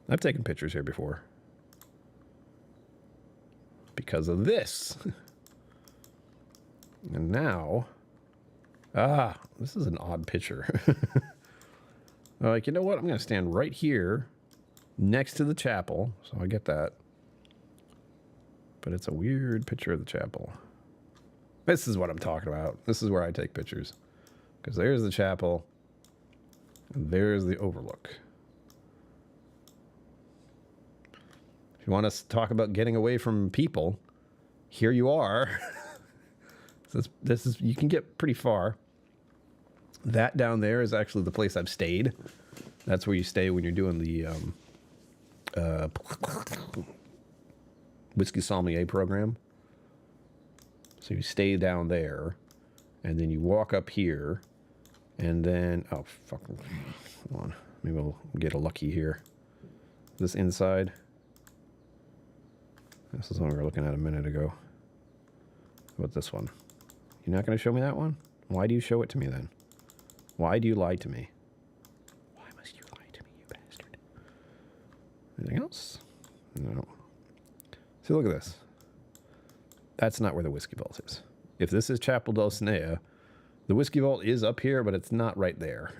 I've taken pictures here before. Because of this. And now, this is an odd picture. Like, you know what? I'm going to stand right here next to the chapel. So I get that. But it's a weird picture of the chapel. This is what I'm talking about. This is where I take pictures. Because there's the chapel. And there's the overlook. If you want to talk about getting away from people, here you are. This is, you can get pretty far. That down there is actually the place I've stayed. That's where you stay when you're doing the whiskey sommelier program. So you stay down there, and then you walk up here, and then, oh, fuck, hold on. Maybe we'll get a lucky here. This inside. This is one we were looking at a minute ago. How about this one? You're not going to show me that one? Why do you show it to me then? Why do you lie to me? Why must you lie to me, you bastard? Anything else? No. See, look at this. That's not where the whiskey vault is. If this is Chapel Dulcinea, the whiskey vault is up here, but it's not right there.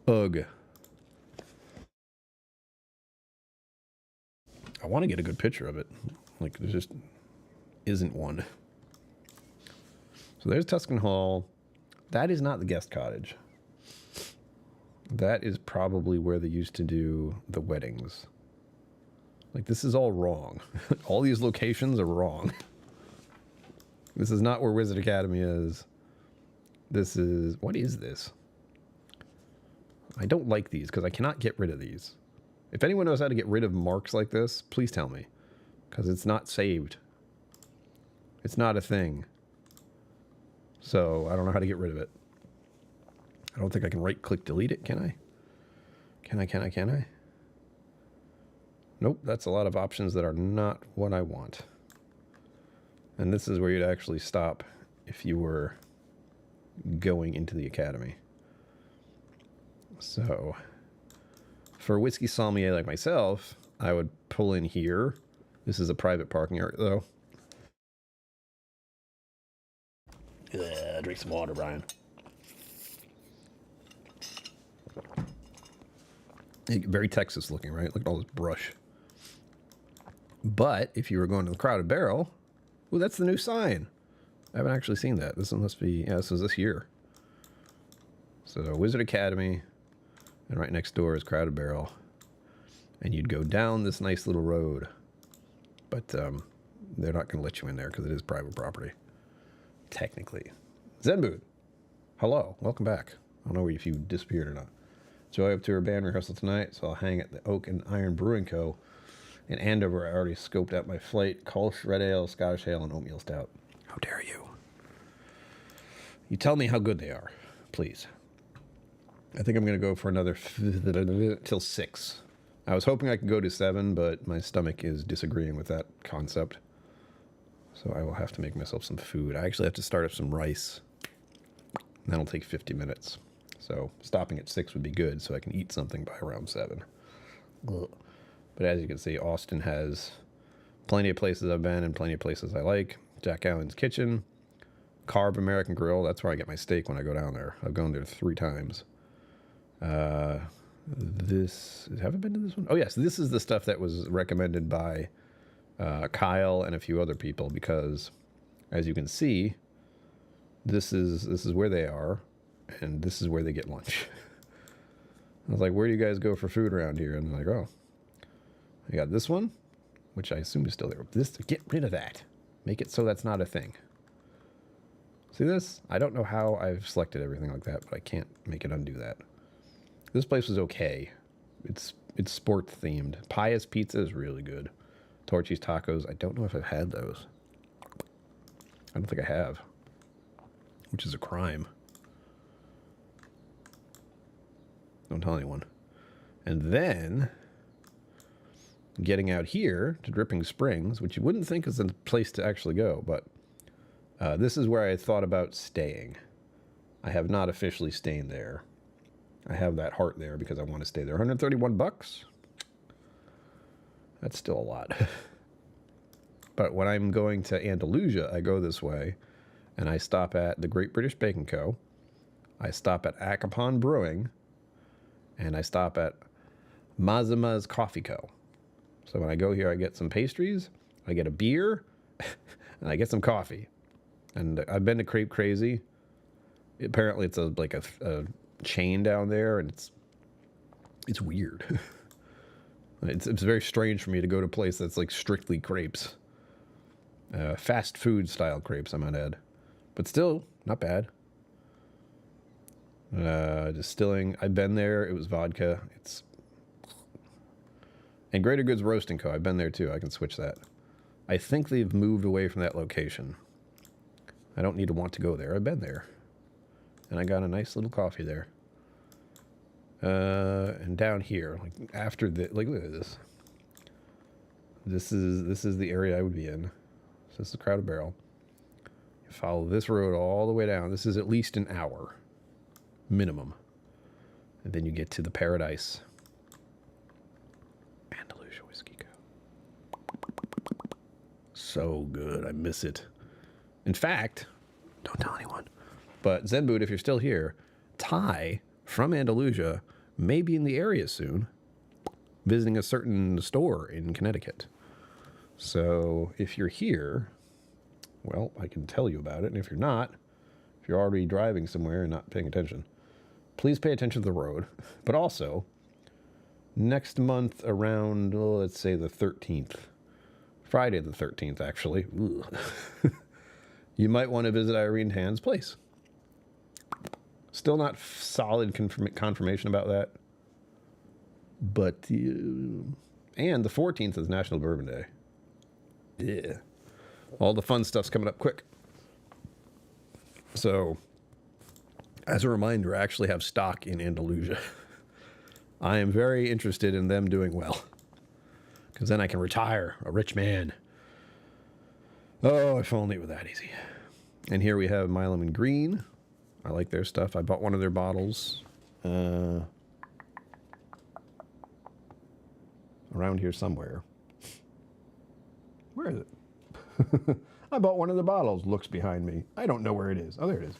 Ugh. I want to get a good picture of it. Like, there just isn't one. So there's Tuscan Hall. That is not the guest cottage. That is probably where they used to do the weddings. Like, this is all wrong. All these locations are wrong. This is not where Wizard Academy is. This is... What is this? I don't like these because I cannot get rid of these. If anyone knows how to get rid of marks like this, please tell me. Because it's not saved. It's not a thing. So, I don't know how to get rid of it. I don't think I can right-click delete it, can I? Can I? Nope, that's a lot of options that are not what I want. And this is where you'd actually stop if you were going into the academy. So, for a whiskey sommelier like myself, I would pull in here. This is a private parking area, though. Drink some water, Brian. Very Texas looking, right? Look at all this brush. But if you were going to the Crowded Barrel, well, that's the new sign. I haven't actually seen that. This one must be, yeah, this was this year. So Wizard Academy, and right next door is Crowded Barrel. And you'd go down this nice little road. But they're not going to let you in there because it is private property. Technically. Zenboot, hello, welcome back. I don't know if you disappeared or not. Joy up to her band rehearsal tonight, so I'll hang at the Oak and Iron Brewing Co. In Andover. I already scoped out my flight. Kolsch, Red Ale, Scottish Ale, and Oatmeal Stout. How dare you? You tell me how good they are, please. I think I'm going to go for another till 6. I was hoping I could go to 7, but my stomach is disagreeing with that concept. So I will have to make myself some food. I actually have to start up some rice. That'll take 50 minutes. So stopping at 6 would be good so I can eat something by around 7. Ugh. But as you can see, Austin has plenty of places I've been and plenty of places I like. Jack Allen's Kitchen, Carve American Grill. That's where I get my steak when I go down there. I've gone there 3 times. This, haven't been to this one? Oh yes, this is the stuff that was recommended by Kyle and a few other people because, as you can see, this is where they are, and this is where they get lunch. I was like, where do you guys go for food around here? And they're like, oh, I got this one, which I assume is still there. This, get rid of that. Make it so that's not a thing. See this? I don't know how I've selected everything like that, but I can't make it undo that. This place was okay. It's sport themed. Pious Pizza is really good. Torchy's Tacos, I don't know if I've had those. I don't think I have, which is a crime. Don't tell anyone. And then getting out here to Dripping Springs, which you wouldn't think is a place to actually go, but this is where I thought about staying. I have not officially stayed there. I have that heart there because I want to stay there. 131 bucks. That's still a lot. But when I'm going to Andalusia, I go this way, and I stop at the Great British Baking Co. I stop at Acapon Brewing, and I stop at Mazima's Coffee Co. So when I go here, I get some pastries, I get a beer, and I get some coffee. And I've been to Crepe Crazy. Apparently, it's like a chain down there, and it's weird. It's very strange for me to go to a place that's like strictly crepes. Fast food style crepes, I might add. But still, not bad. Distilling, I've been there. It was vodka. And Greater Goods Roasting Co. I've been there too. I can switch that. I think they've moved away from that location. I don't need to want to go there. I've been there. And I got a nice little coffee there. And down here, like after the, like, look at this. This is the area I would be in. So this is Crowded Barrel. You follow this road all the way down. This is at least an hour, minimum. And then you get to the Paradise. So good. I miss it. In fact, don't tell anyone. But Zen Boot, if you're still here, Ty from Andalusia may be in the area soon, visiting a certain store in Connecticut. So if you're here, well, I can tell you about it. And if you're not, if you're already driving somewhere and not paying attention, please pay attention to the road. But also, next month around, let's say the 13th, Friday the 13th, actually, you might want to visit Irene Hand's place. Still not solid confirmation about that. But, and the 14th is National Bourbon Day. Yeah. All the fun stuff's coming up quick. So, as a reminder, I actually have stock in Andalusia. I am very interested in them doing well. Because then I can retire, a rich man. Oh, if only it were that easy. And here we have Milam and Green. I like their stuff. I bought one of their bottles. Around here somewhere. Where is it? I bought one of the bottles. Looks behind me. I don't know where it is. Oh, there it is.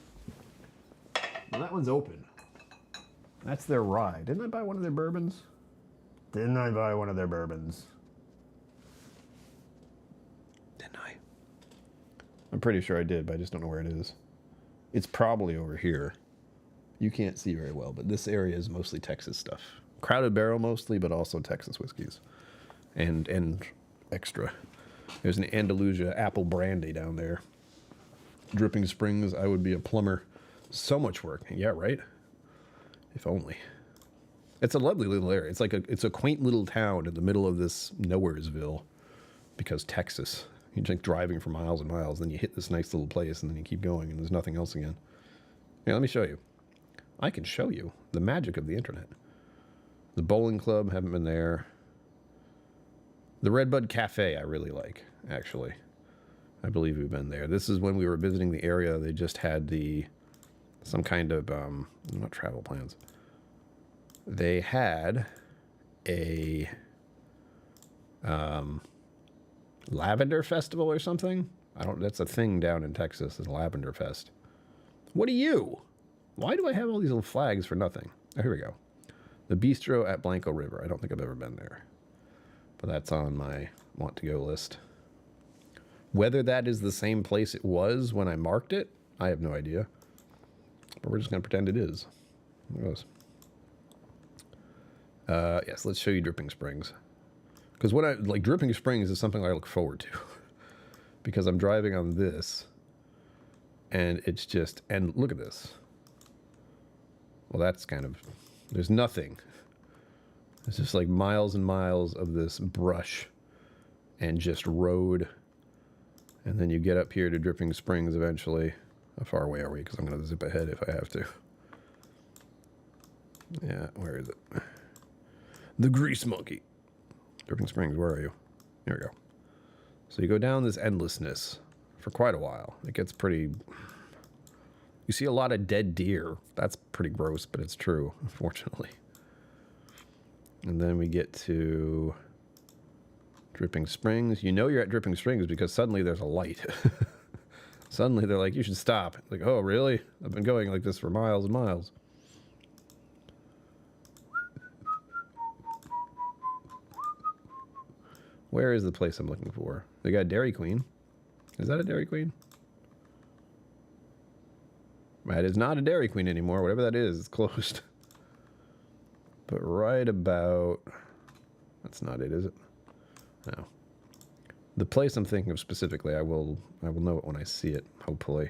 Well, that one's open. That's their rye. Didn't I buy one of their bourbons? Didn't I buy one of their bourbons? Didn't I? I'm pretty sure I did, but I just don't know where it is. It's probably over here. You can't see very well, but this area is mostly Texas stuff. Crowded Barrel mostly, but also Texas whiskeys. And extra. There's an Andalusia apple brandy down there. Dripping Springs, I would be a plumber. So much work. Yeah, right? If only. It's a lovely little area. It's a quaint little town in the middle of this nowheresville. Because Texas. You're just driving for miles and miles, then you hit this nice little place, and then you keep going, and there's nothing else again. Here, let me show you. I can show you the magic of the internet. The bowling club, haven't been there. The Redbud Cafe I really like, actually. I believe we've been there. This is when we were visiting the area. They just had some kind of, not travel plans. They had a lavender festival or something. That's a thing down in Texas, is Lavender Fest. What are you? Why do I have all these little flags for nothing? Oh, here we go. The Bistro at Blanco River. I don't think I've ever been there. But that's on my want-to-go list. Whether that is the same place it was when I marked it, I have no idea. But we're just going to pretend it is. There it goes. Yes, let's show you Dripping Springs. Because Dripping Springs is something I look forward to. Because I'm driving on this. And it's just, and look at this. Well, that's kind of, there's nothing. It's just like miles and miles of this brush and just road. And then you get up here to Dripping Springs eventually. How far away are we? Because I'm going to zip ahead if I have to. Yeah, where is it? The Grease Monkey. Dripping Springs, where are you? Here we go. So you go down this endlessness for quite a while. It gets pretty... You see a lot of dead deer. That's pretty gross, but it's true, unfortunately. And then we get to Dripping Springs. You know you're at Dripping Springs because suddenly there's a light. Suddenly they're like, you should stop. Like, oh, really? I've been going like this for miles and miles. Where is the place I'm looking for? They got Dairy Queen. Is that a Dairy Queen? That is not a Dairy Queen anymore. Whatever that is, it's closed. But right about... That's not it, is it? No. The place I'm thinking of specifically, I will know it when I see it, hopefully.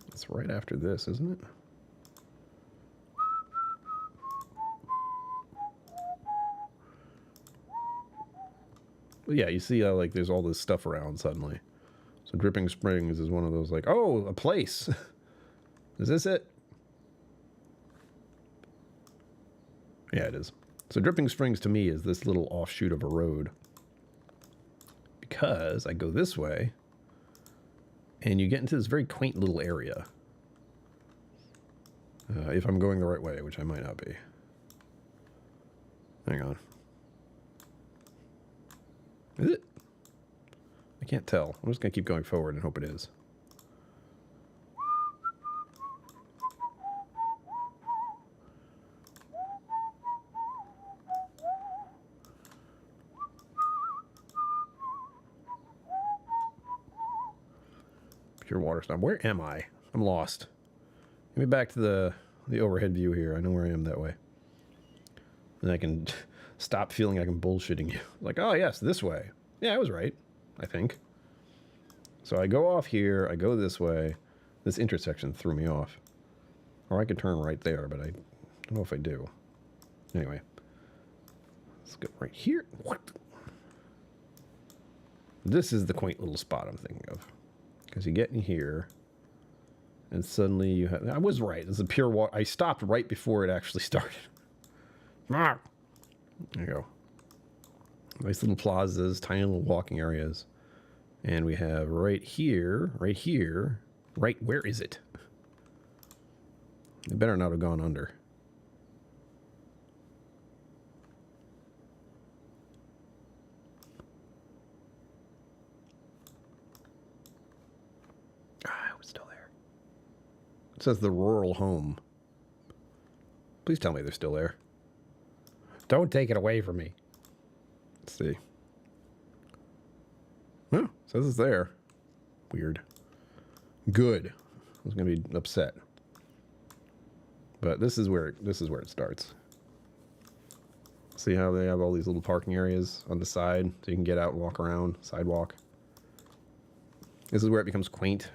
It's right after this, isn't it? Well, yeah, you see how, like, there's all this stuff around suddenly. So Dripping Springs is one of those, like, oh, a place. Is this it? Yeah, it is. So Dripping Springs to me is this little offshoot of a road. Because I go this way, and you get into this very quaint little area. If I'm going the right way, which I might not be. Hang on. Is it? I can't tell. I'm just going to keep going forward and hope it is. Pure water stop. Where am I? I'm lost. Get me back to the overhead view here. I know where I am that way. And I can stop feeling like I'm bullshitting you. Like, oh yes, this way. Yeah, I was right, I think. So I go off here, I go this way. This intersection threw me off. Or I could turn right there, but I don't know if I do. Anyway. Let's go right here. What? This is the quaint little spot I'm thinking of. Because you get in here, and suddenly you have... I was right. This is a pure water. I stopped right before it actually started. There you go. Nice little plazas, tiny little walking areas. And we have right here, right, where is it? It better not have gone under. Ah, it was still there. It says the rural home. Please tell me they're still there. Don't take it away from me. Let's see. Oh, says it's there. Weird. Good. I was gonna be upset. But this is where it starts. See how they have all these little parking areas on the side so you can get out and walk around, sidewalk. This is where it becomes quaint.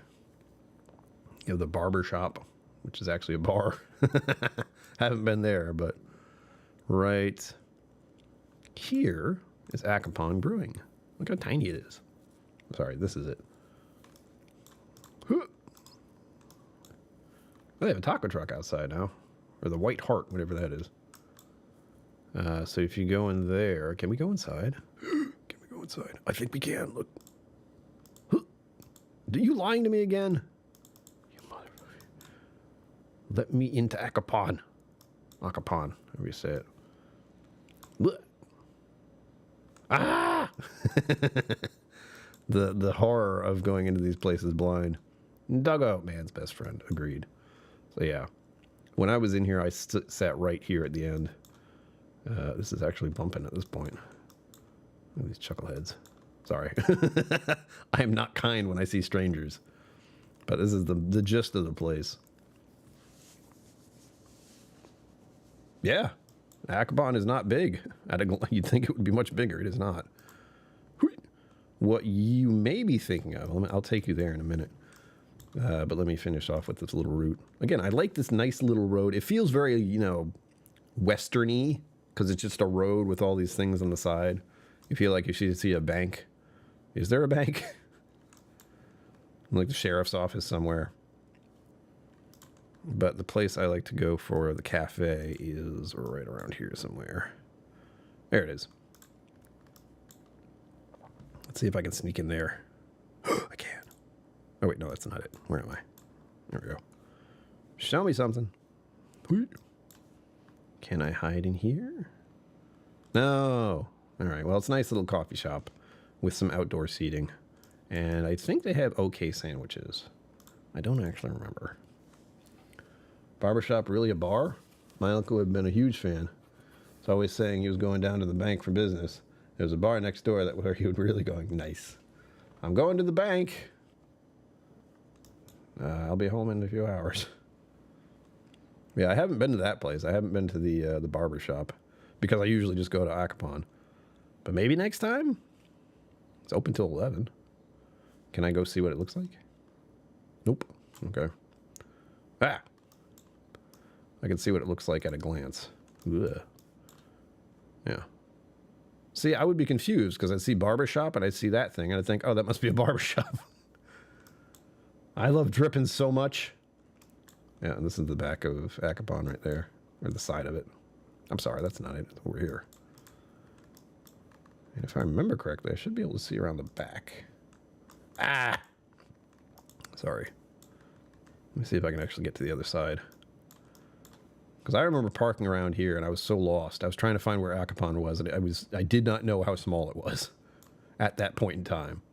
You have the barber shop, which is actually a bar. Haven't been there, but right here is Acapon Brewing. Look how tiny it is. Sorry, this is it. They have a taco truck outside now. Or the White Heart, whatever that is. So if you go in there... Can we go inside? Can we go inside? I think we can. Look. Are you lying to me again? You motherfucker. Let me into Acapon. Acapon, however you say it. Look. Ah! The horror of going into these places blind. Dugout man's best friend. Agreed. So yeah. When I was in here, I sat right here at the end. This is actually bumping at this point. Look at these chuckleheads. Sorry. I am not kind when I see strangers. But this is the gist of the place. Yeah. Acapon is not big. You'd think it would be much bigger. It is not. What you may be thinking of, I'll take you there in a minute. But let me finish off with this little route. Again, I like this nice little road. It feels very, you know, westerny because it's just a road with all these things on the side. You feel like you should see a bank. Is there a bank? Like the sheriff's office somewhere. But the place I like to go for the cafe is right around here somewhere. There it is. Let's see if I can sneak in there. I can. Oh, wait, no, that's not it. Where am I? There we go. Show me something. Can I hide in here? No. All right, well, it's a nice little coffee shop with some outdoor seating. And I think they have okay sandwiches. I don't actually remember. Barbershop, really a bar? My uncle had been a huge fan. He's always saying he was going down to the bank for business. There was a bar next door where he would really go, nice. I'm going to the bank. I'll be home in a few hours. Yeah, I haven't been to that place. I haven't been to the barber shop because I usually just go to Acapon. But maybe next time? It's open till 11. Can I go see what it looks like? Nope. Okay. Ah! I can see what it looks like at a glance. Ugh. Yeah. See, I would be confused because I'd see barbershop and I'd see that thing and I'd think, oh, that must be a barbershop. I love dripping so much. Yeah, and this is the back of Acapon right there. Or the side of it. I'm sorry, that's not it. It's over here. And if I remember correctly, I should be able to see around the back. Ah! Sorry. Let me see if I can actually get to the other side. Because I remember parking around here and I was so lost. I was trying to find where Acapon was and I did not know how small it was at that point in time.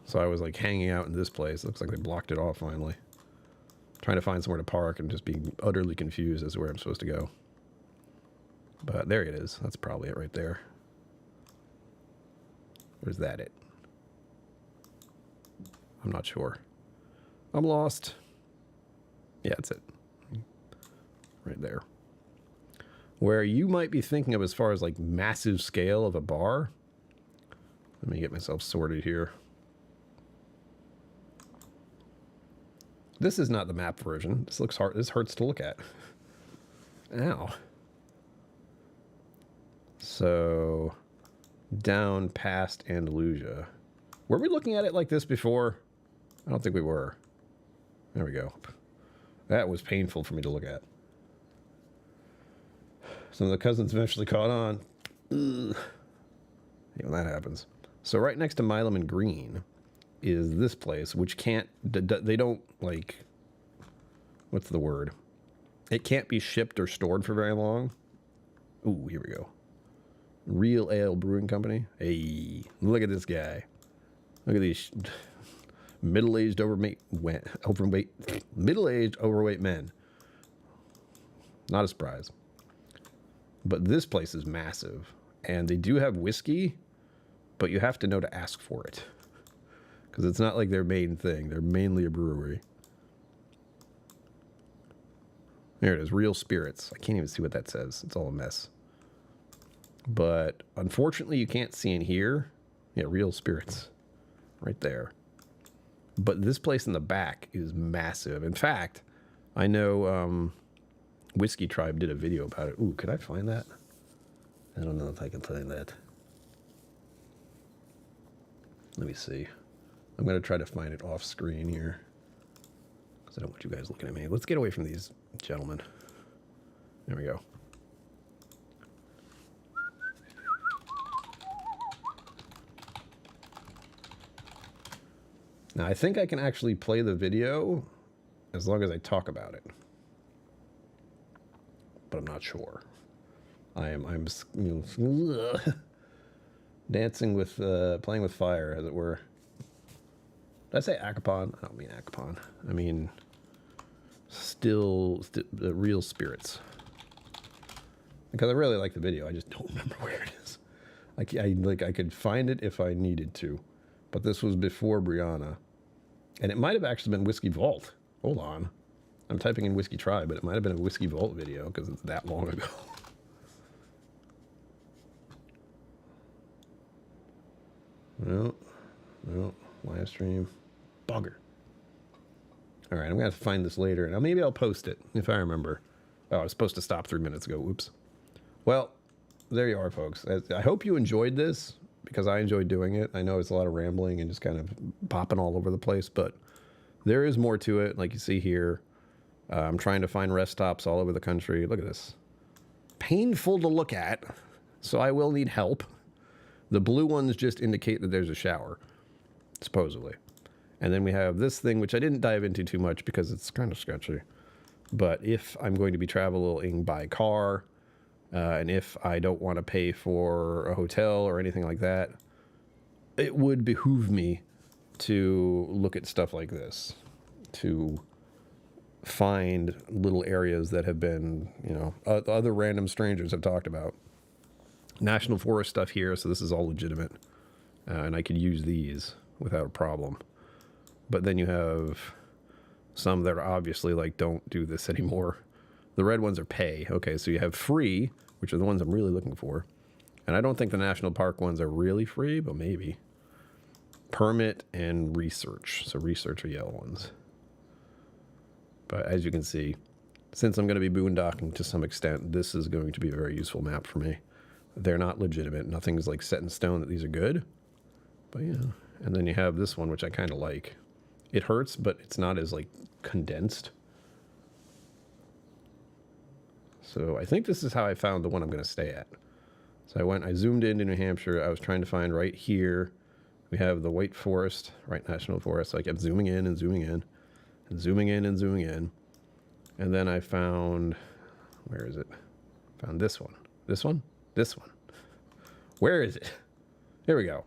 So I was like hanging out in this place. Looks like they blocked it off finally. Trying to find somewhere to park and just being utterly confused as to where I'm supposed to go. But there it is. That's probably it right there. Or is that it? I'm not sure. I'm lost. Yeah, that's it. Right there. Where you might be thinking of as far as like massive scale of a bar. Let me get myself sorted here. This is not the map version. This looks hard. This hurts to look at. Ow. So, down past Andalusia. Were we looking at it like this before? I don't think we were. There we go. That was painful for me to look at. Some of the cousins eventually caught on. Ugh. Yeah, when that happens. So right next to Milam and Green is this place, which can't, they don't, like, what's the word? It can't be shipped or stored for very long. Ooh, here we go. Real Ale Brewing Company. Hey, look at this guy. Look at these middle-aged overweight men. Not a surprise. But this place is massive. And they do have whiskey, but you have to know to ask for it. Because it's not like their main thing. They're mainly a brewery. There it is, Real Spirits. I can't even see what that says. It's all a mess. But unfortunately, you can't see in here. Yeah, Real Spirits. Right there. But this place in the back is massive. In fact, I know Whiskey Tribe did a video about it. Ooh, could I find that? I don't know if I can find that. Let me see. I'm going to try to find it off screen here. Because I don't want you guys looking at me. Let's get away from these gentlemen. There we go. Now, I think I can actually play the video as long as I talk about it. But I'm not sure. I'm you know, dancing with, playing with fire, as it were. Did I say Acapon? I don't mean Acapon. I mean, still Real Spirits. Because I really like the video. I just don't remember where it is. I could find it if I needed to. But this was before Brianna. And it might have actually been Whiskey Vault. Hold on. I'm typing in Whiskey Tribe, but it might have been a Whiskey Vault video because it's that long ago. No, live stream. Bugger. All right, I'm going to have to find this later. Now, maybe I'll post it if I remember. Oh, I was supposed to stop 3 minutes ago. Oops. Well, there you are, folks. I hope you enjoyed this because I enjoyed doing it. I know it's a lot of rambling and just kind of popping all over the place, but there is more to it, like you see here. I'm trying to find rest stops all over the country. Look at this. Painful to look at, so I will need help. The blue ones just indicate that there's a shower, supposedly. And then we have this thing, which I didn't dive into too much because it's kind of sketchy. But if I'm going to be traveling by car, and if I don't want to pay for a hotel or anything like that, it would behoove me to look at stuff like this, to find little areas that have been, you know, other random strangers have talked about. National Forest stuff here, so this is all legitimate. And I could use these without a problem. But then you have some that are obviously like, don't do this anymore. The red ones are pay. Okay, so you have free, which are the ones I'm really looking for. And I don't think the national park ones are really free, but maybe. Permit and research. So research are yellow ones. But as you can see, since I'm going to be boondocking to some extent, this is going to be a very useful map for me. They're not legitimate. Nothing's like set in stone that these are good. But yeah. And then you have this one, which I kind of like. It hurts, but it's not as like condensed. So I think this is how I found the one I'm going to stay at. So I zoomed into New Hampshire. I was trying to find right here. We have the White Forest, right, National Forest. So I kept zooming in and zooming in and zooming in and zooming in. And then I found, where is it? Found this one. This one? This one. Where is it? Here we go.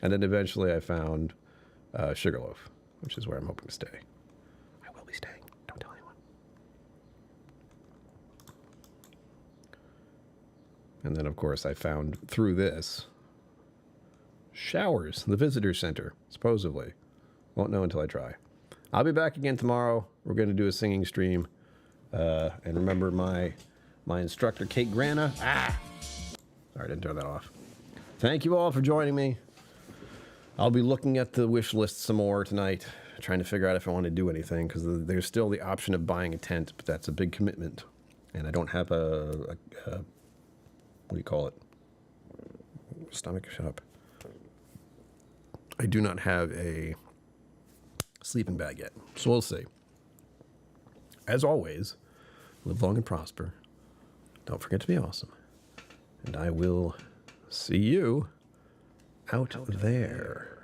And then eventually I found Sugarloaf, which is where I'm hoping to stay. I will be staying. Don't tell anyone. And then, of course, I found through this Showers, the visitor center, supposedly. Won't know until I try. I'll be back again tomorrow. We're going to do a singing stream. And remember my instructor, Kate Grana. Sorry, I didn't turn that off. Thank you all for joining me. I'll be looking at the wish list some more tonight, trying to figure out if I want to do anything, because there's still the option of buying a tent, but that's a big commitment. And I don't have a what do you call it? Stomach, shut up. I do not have a sleeping bag yet, so we'll see. As always, live long and prosper. Don't forget to be awesome. And I will see you out there.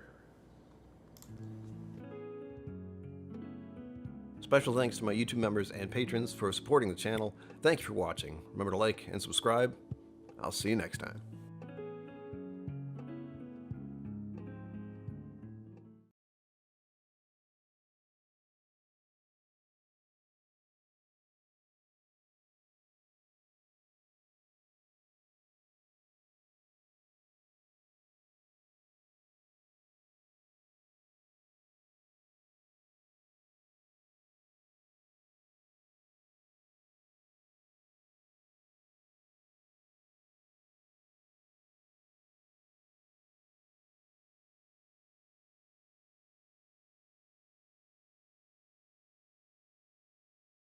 Special thanks to my YouTube members and patrons for supporting the channel. Thank you for watching. Remember to like and subscribe. I'll see you next time.